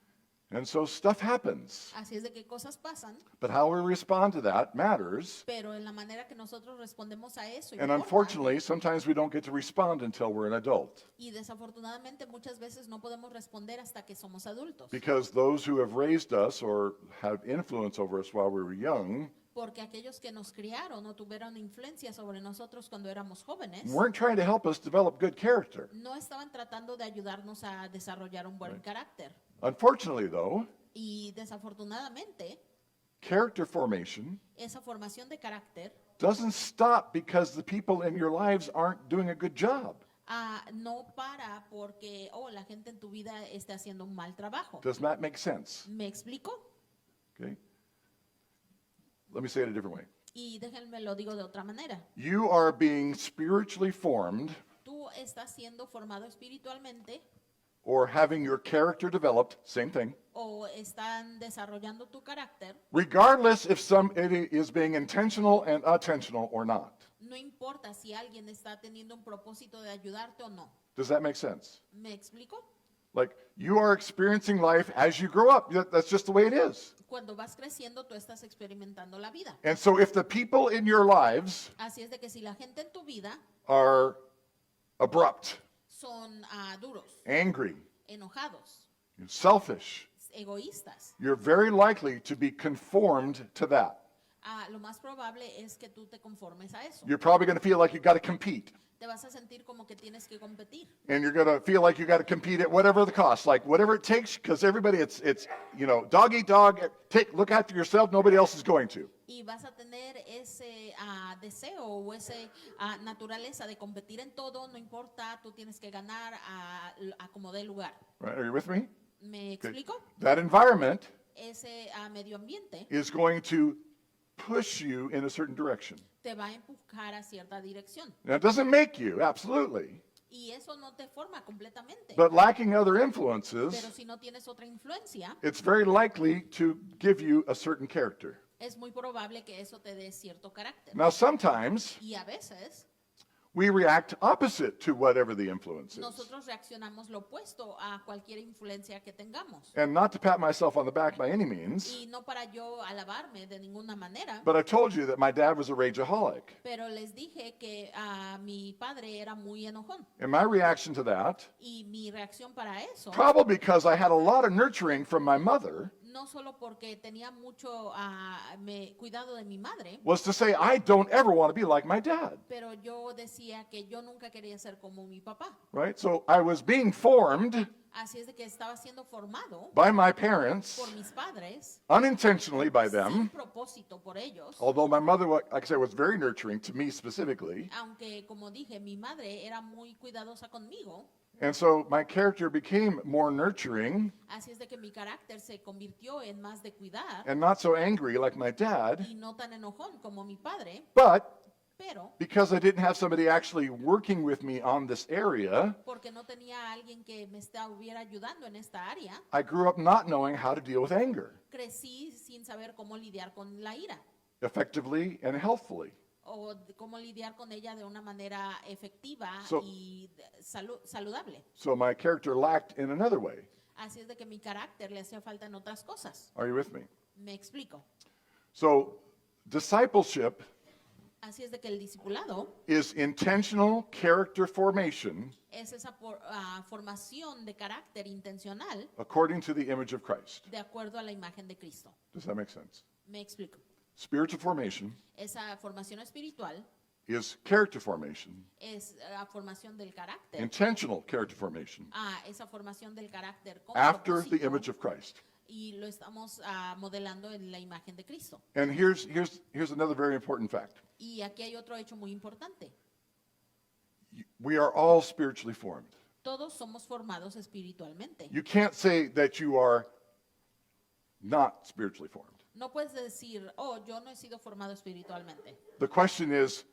And so stuff happens. Así es de que cosas pasan, But how we respond to that matters. pero en la manera que nosotros respondemos a eso And importa. unfortunately, sometimes we don't get to respond until we're an adult. Y desafortunadamente muchas veces no podemos responder hasta que somos adultos. Because those who have raised us or have influence over us while we were young Porque aquellos que nos criaron o tuvieron influencia sobre nosotros cuando éramos jóvenes, weren't trying to help us develop good character. no estaban tratando de ayudarnos a desarrollar un buen carácter. Unfortunately, though, Y desafortunadamente, character formation esa formación de carácter doesn't stop because the people in your lives aren't doing a good job. no para porque, la gente en tu vida está haciendo un mal trabajo. Does that make sense? ¿Me explico? Okay. Let me say it a different way. Y déjenme lo digo de otra manera. You are being spiritually formed Tú estás siendo formado espiritualmente or having your character developed, same thing, o están desarrollando tu carácter, regardless if it is being intentional and attentional or not. no importa si alguien está teniendo un propósito de ayudarte o no. Does that make sense? ¿Me explico? Like you are experiencing life as you grow up. That's just the way it is. Cuando vas creciendo, tú estás experimentando la vida. And so if the people in your lives Así es de que si la gente en tu vida are abrupt, son duros, angry, enojados, selfish, egoístas, you're very likely to be conformed to that. lo más probable es que tú te conformes a eso. You're probably going to feel like you got to compete. Te vas a sentir como que tienes que competir. And you're going to feel like you got to compete at whatever the cost, like whatever it takes, because everybody, it's dog eat dog, look after yourself, nobody else is going to. Y vas a tener ese deseo o esa naturaleza de competir en todo, no importa, tú tienes que ganar a como dé lugar. Right? Are you with me? ¿Me Okay. explico? That environment Ese medio ambiente is going to push you in a certain direction. te va a empujar a cierta dirección. Now, it doesn't make you, absolutely, Y eso no te forma completamente. But lacking other Pero influences, si no tienes otra influencia, it's very likely to give you a certain character. es muy probable que eso te dé cierto carácter. Now, sometimes Y a veces we react opposite to whatever the influence is. nosotros reaccionamos lo opuesto a cualquier influencia que tengamos. And not to pat myself on the back by any means, Y no para yo alabarme de ninguna manera, but I told you that my dad was a rageaholic. pero les dije que mi padre era muy enojón. And my reaction to that, Y mi reacción para eso, probably because I had a lot of nurturing from my mother, no solo porque tenía mucho cuidado de mi madre, was to say, I don't ever want to be like my dad, pero yo decía que yo nunca quería ser como mi papá. right? So I was being formed Así es de que estaba siendo formado by my parents, por mis padres, unintentionally by sin them, propósito por ellos, although my mother, like I said, was very nurturing to me specifically. aunque como dije, mi madre era muy cuidadosa conmigo. And so my character became more nurturing Así es de que mi carácter se convirtió en más de cuidar and not so angry like my dad. y no tan enojón como mi padre, But pero because I didn't have somebody actually working with me on this area, porque no tenía a alguien que me estuviera ayudando en esta área, I grew up not knowing how to deal with anger crecí sin saber cómo lidiar con la ira effectively and healthfully. o cómo lidiar con ella de una manera efectiva So- y saludable. So my character lacked in another way. Así es de que mi carácter le hacía falta en otras cosas. Are you with me? Me explico. So discipleship Así es de que el discipulado is intentional character formation es esa formación de carácter intencional according to the image of Christ. de acuerdo a la imagen de Cristo. Does that make sense? Me explico. Spiritual formation Esa formación espiritual is character formation, es la formación del carácter. intentional character formation Esa formación del carácter con after the propósito, image of Christ. y lo estamos modelando en la imagen de Cristo. And here's another very important fact. Y aquí hay otro hecho muy importante. We are all spiritually formed. Todos somos formados espiritualmente. You can't say that you are not spiritually formed. No puedes decir, oh, yo no he sido formado espiritualmente. The question is,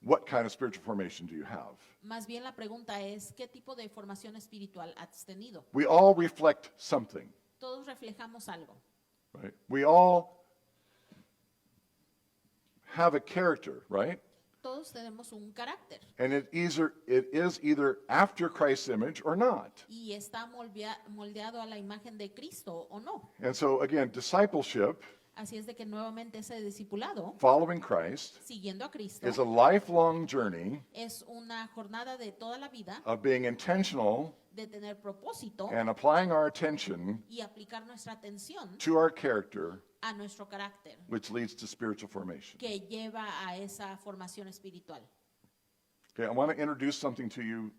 what kind of spiritual formation do you have? Más bien la pregunta es, ¿qué tipo de formación espiritual has tenido? We all reflect something, Todos reflejamos algo. right? We all have a character, right? Todos tenemos un carácter And it is either after Christ's image or not. y está moldeado a la imagen de Cristo o no. And so again, discipleship, Así es de que nuevamente ese discipulado, following Christ, siguiendo a Cristo, is a lifelong journey es una jornada de toda la vida of being intentional de tener propósito and applying our attention y aplicar nuestra atención to our character, a nuestro carácter, which leads to spiritual formation. que lleva a esa formación espiritual. Okay, I want to introduce something to you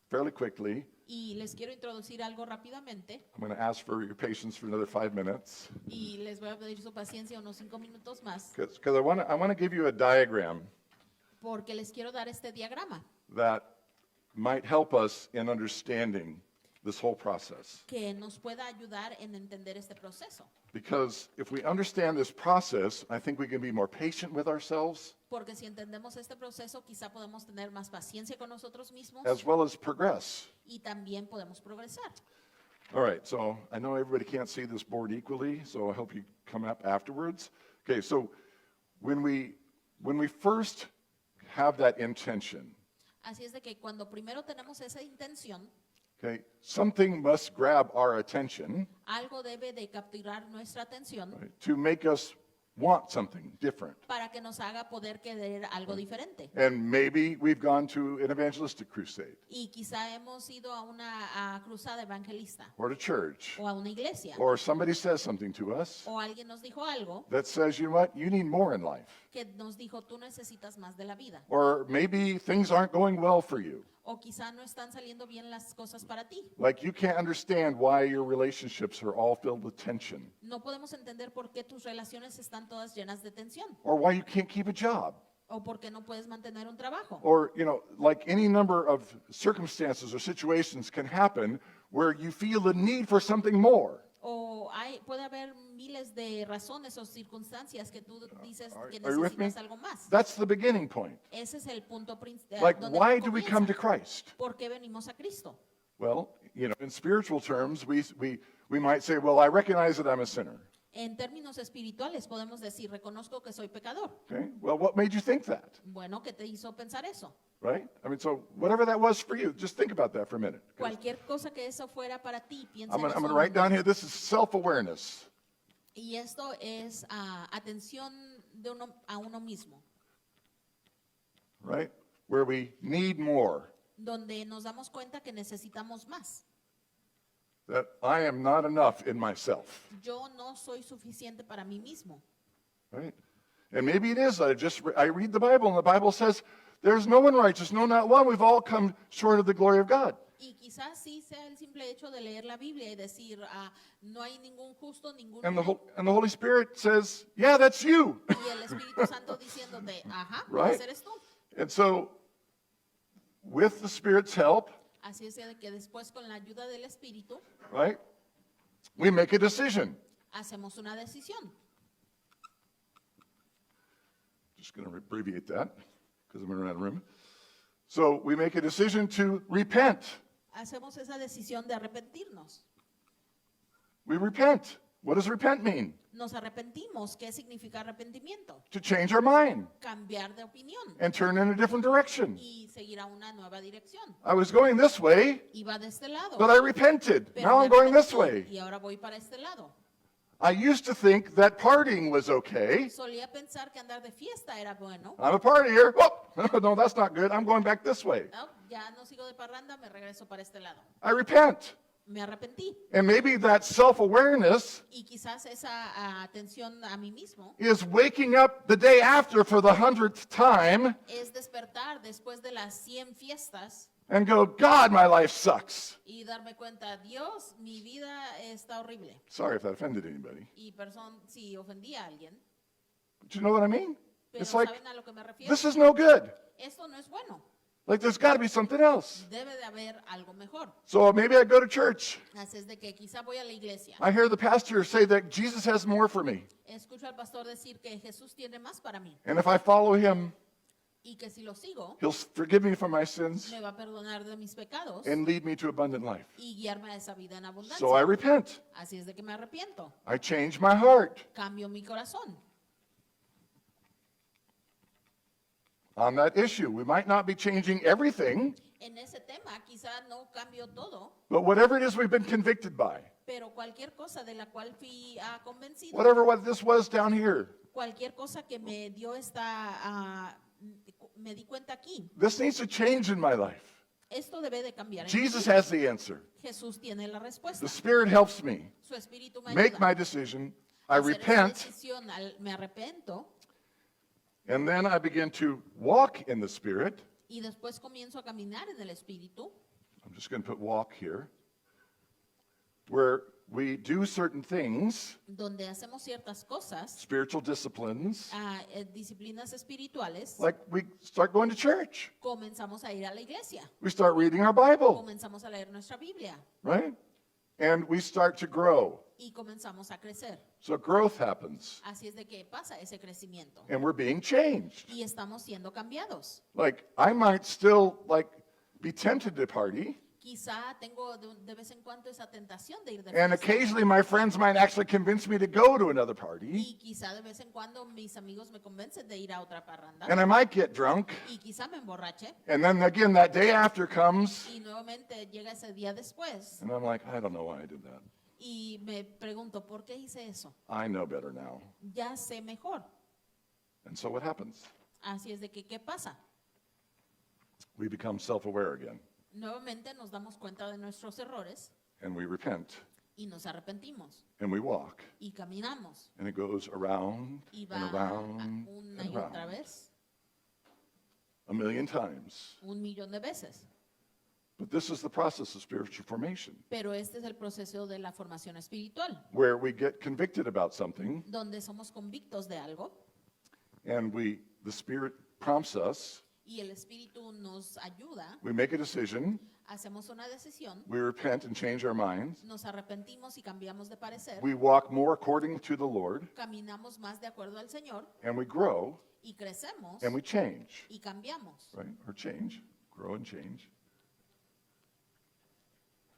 fairly quickly. Y les quiero introducir algo rápidamente I'm going to ask for your patience for another 5 minutes y les voy a pedir su paciencia unos 5 minutos más because I want to give you a diagram porque les quiero dar este diagrama that might help us in understanding this whole process. que nos pueda ayudar en entender este proceso. Because if we understand this process, I think we can be more patient with ourselves Porque si entendemos este proceso, quizá podemos tener más paciencia con nosotros mismos as well as progress. y también podemos progresar. All right, so I know everybody can't see this board equally, so I hope you come up afterwards. Okay, so when we first have that intention, Así es de que cuando primero tenemos esa intención, okay, something must grab our attention, algo debe de capturar nuestra atención right, to make us want something different. para que nos haga poder querer algo diferente. And maybe we've gone to an evangelistic crusade Y quizá hemos ido a una cruzada evangelista or to church, o a una iglesia or somebody says something to us o alguien nos dijo algo that says, you know what, you need more in life. que nos dijo tú necesitas más de la vida Or maybe things aren't going well for you. o quizá no están saliendo bien las cosas para ti. Like you can't understand why your relationships are all filled with tension, No podemos entender por qué tus relaciones están todas llenas de tensión or why you can't keep a job, o por qué no puedes mantener un trabajo. or, you know, like any number of circumstances or situations can happen where you feel the need for something more. Puede haber miles de razones o circunstancias que tú dices que Are you with me? necesitas algo más. That's the beginning point. Ese es el punto Like, donde why todo do we come to comienza. Christ? ¿Por qué venimos a Cristo? Well, in spiritual terms, we might say, well, I recognize that I'm a sinner. En términos espirituales podemos decir, reconozco que soy pecador. Okay? Well, what made you think that? Bueno, ¿qué te hizo pensar eso? Right? I mean, so whatever that was for you, just think about that for a minute. 'Cause Cualquier cosa que eso fuera para ti, piensa I'm en going to eso. write down here, this is self-awareness. Y esto es atención a uno mismo, Right? Where we need more. donde nos damos cuenta que necesitamos más. That I am not enough in myself. Yo no soy suficiente para mí mismo. Right? And maybe it is. I read the Bible, and the Bible says, there's no one righteous, no, not one. We've all come short of the glory of God. Y quizás sí sea el simple hecho de leer la Biblia y decir, no hay ningún justo, ningún And the Holy Spirit says, yeah, that's you. y el Espíritu Santo diciéndote, ajá, Right. ese eres tú. And so, with the Spirit's help, Así es de que después con la ayuda del Espíritu right, we make a decision. hacemos una decisión. Just going to abbreviate that because I'm going to run out of room. So we make a decision to repent. Hacemos esa decisión de arrepentirnos. We repent. What does repent mean? Nos arrepentimos. ¿Qué significa arrepentimiento? To change our mind Cambiar de opinión and turn in a different direction. y seguir a una nueva dirección. I was going this way, Iba de este lado, but I repented. pero Now me I'm going this arrepentí way. y ahora voy para este lado. I used to think that partying was okay. Solía pensar que andar de fiesta era bueno. I'm a partier. Oh, no, that's not good. I'm going back this way. No, ya no sigo de parranda, me regreso para este lado. I repent. Me arrepentí. And maybe that self-awareness Y quizás esa atención a mí mismo is waking up the day after for the 100th time es despertar después de las 100 fiestas and go, God, my life sucks. y darme cuenta, Dios, mi vida está horrible. Sorry if that offended anybody. Y si ofendí a alguien, But you know what I mean? pero It's like, ¿saben a lo que me refiero? this is no good. Esto no es bueno. Like, there's got to be something else. Debe de haber algo mejor. So maybe I go to church. Así es de que quizá voy a la iglesia. I hear the pastor say that Jesus has more for me. Escucho al pastor decir que Jesús tiene más para mí And if I follow him, y que si lo sigo, he'll forgive me for my sins me va a perdonar de mis pecados and lead me to abundant life. y guiarme a esa vida en abundancia. So I repent. Así es de que me arrepiento. I change my heart. Cambio mi corazón. On that issue, we might not be changing everything, En ese tema quizá no cambio todo, but whatever it is we've been convicted by, pero cualquier cosa de la cual fui convencido, whatever what this was down here, cualquier cosa que me dio me di cuenta aquí, this needs to change in my life. esto debe de cambiar. En mi Jesus vida. has the answer. Jesús tiene la respuesta. The Spirit helps me Su espíritu me make ayuda my decision. I a hacer esa repent, decisión, me arrepiento and then I begin to walk in the Spirit. y después comienzo a caminar en el espíritu. I'm just going to put walk here, where we do certain things, Donde hacemos ciertas cosas, spiritual disciplines, disciplinas espirituales, like we start going to church. comenzamos a ir a la iglesia, We start reading our Bible, comenzamos a leer nuestra Biblia right? And we start to grow. y comenzamos a crecer. So growth happens, Así es de que pasa ese crecimiento and we're being changed. y estamos siendo cambiados. Like, I might still, be tempted to party, Quizá tengo de vez en cuando esa tentación de ir de and fiesta. occasionally my friends might actually convince me to go to another party, Y quizá de vez en cuando mis amigos me convencen de ir a otra parranda. and I might get drunk, Y quizá me emborrache. and then again that day after comes, Y nuevamente llega ese día después. and I'm like, I don't know why I did that. Y me pregunto, ¿por qué hice eso? I know better now. Ya sé mejor. And so what happens? Así es de que, ¿qué pasa? We become self-aware again, Nuevamente nos damos cuenta de nuestros errores and we repent, y nos arrepentimos. and we walk, Y caminamos. and it goes around Y va and around una and y otra around vez, 1,000,000 times. 1,000,000 de veces. But this is the process of spiritual formation, Pero este es el proceso de la formación espiritual, where we get convicted about something, donde somos convictos de algo and the Spirit prompts us y el Espíritu nos ayuda, we make a decision, hacemos una decisión, we repent and change our minds, nos arrepentimos y cambiamos de parecer, we walk more according to the Lord, caminamos más de acuerdo al Señor and we grow y crecemos and we change, y cambiamos. right? Or change, grow and change.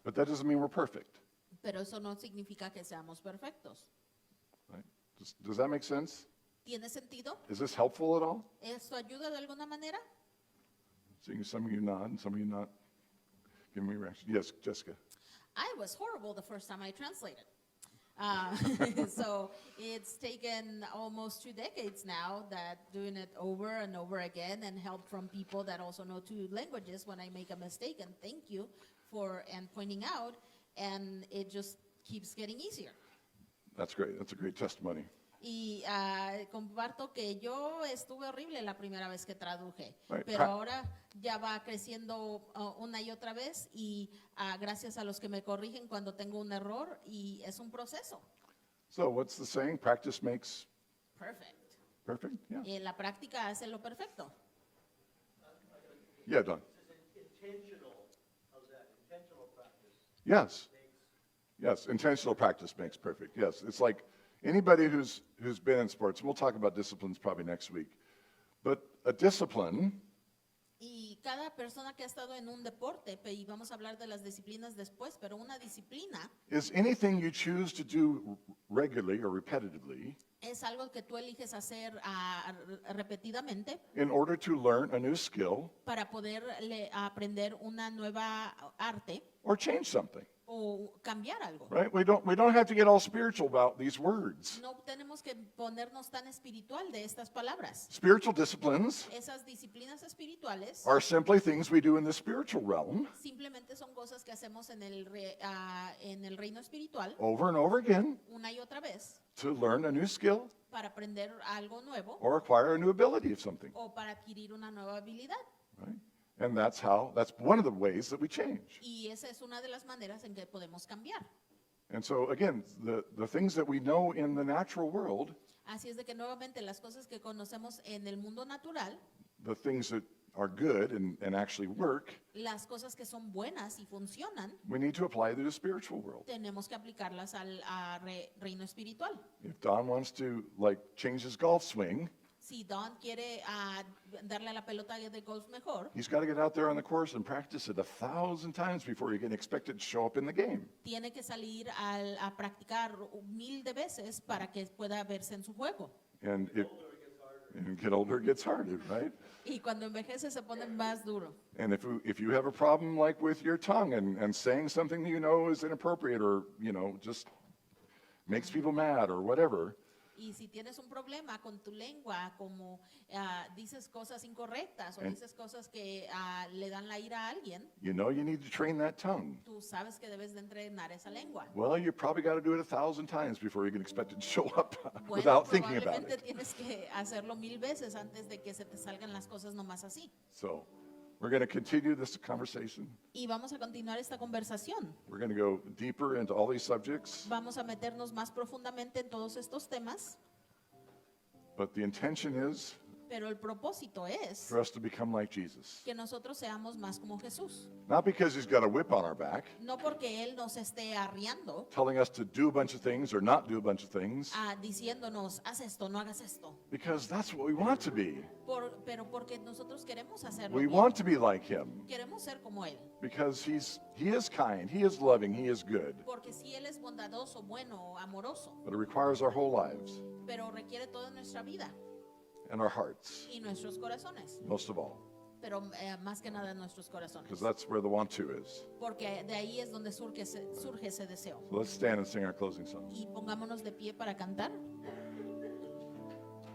But that doesn't mean we're perfect, Pero eso no significa que seamos perfectos. right? Does that make sense? ¿Tiene sentido? Is this helpful at all? ¿Esto ayuda de alguna manera? Seeing some of you nod and some of you not giving me reaction. Yes, Jessica. I was horrible the first time I translated. So it's taken almost 2 decades now that doing it over and over again and help from people that also know 2 languages when I make a mistake. And thank you for and pointing out. And it just keeps getting easier. That's great. That's a great testimony. Y comparto que yo estuve horrible la primera vez que traduje, Right. pero ahora ya va creciendo una y otra vez y gracias a los que me corrigen cuando tengo un error y es un proceso. So what's the saying? Practice makes Perfect. perfect? Yeah. La práctica hace lo perfecto. Yeah, Don. Intentional, how's that? Intentional practice. Yes. Yes, intentional practice makes perfect. Yes, it's like anybody who's been in sports, and we'll talk about disciplines probably next week, but a discipline Y cada persona que ha estado en un deporte, y vamos a hablar de las disciplinas después, pero una disciplina is anything you choose to do regularly or repetitively es algo que tú eliges hacer repetidamente in order to learn a new skill para poder aprender una nueva arte or change something, o cambiar algo. right? We don't have to get all spiritual about these words. No tenemos que ponernos tan espiritual de estas palabras. Spiritual disciplines Esas disciplinas espirituales are simply things we do in the spiritual realm simplemente son cosas que hacemos en el reino espiritual over and over again una y otra vez to learn a new skill para aprender algo nuevo or acquire a new ability of something, o para adquirir una nueva habilidad. right? And that's one of the ways that we change. Y esa es una de las maneras en que podemos cambiar. And so again, the things that we know in the natural world, Así es de que nuevamente las cosas que conocemos en el mundo natural, the things that are good and actually work, las cosas que son buenas y funcionan, we need to apply to the spiritual world. tenemos que aplicarlas al reino espiritual. If Don wants to change his golf swing, Si Don quiere darle a la pelota de golf mejor, he's got to get out there on the course and practice it 1,000 times before he can expect it to show up in the game. tiene que salir a practicar 1000 de veces para que pueda verse en su juego. And get older, it gets harder, right? Y cuando envejece se pone más duro. And if you have a problem like with your tongue and saying something that you know is inappropriate or, just makes people mad or whatever, Y si tienes un problema con tu lengua, como dices cosas incorrectas o dices cosas que le dan la ira a alguien, you know you need to train that tongue. tú sabes que debes de entrenar esa lengua. Well, you probably got to do it 1,000 times before you can expect it to show up Bueno, without thinking about probablemente it. tienes que hacerlo 1000 veces antes de que se te salgan las cosas nomás así. So we're going to continue this conversation. Y vamos a continuar esta conversación. We're going to go deeper into all these subjects, Vamos a meternos más profundamente en todos estos temas, but the intention is pero el propósito es for us to become like Jesus. que nosotros seamos más como Jesús. Not because he's got a whip on our back, No porque Él nos esté arriando, telling us to do a bunch of things or not do a bunch of things, diciéndonos, haz esto, no hagas esto. because that's what we want to be. Pero porque nosotros queremos hacerlo We bien. want to be like him Queremos ser como Él. because he is kind, he is loving, he is good, Porque si Él es bondadoso, bueno, amoroso, but it requires our whole lives pero requiere toda nuestra vida and our hearts, y nuestros corazones. most of all, Pero más que nada nuestros corazones. because that's where the want to is. Porque de ahí es donde surge ese deseo. So let's stand and sing our closing song. Y pongámonos de pie para cantar.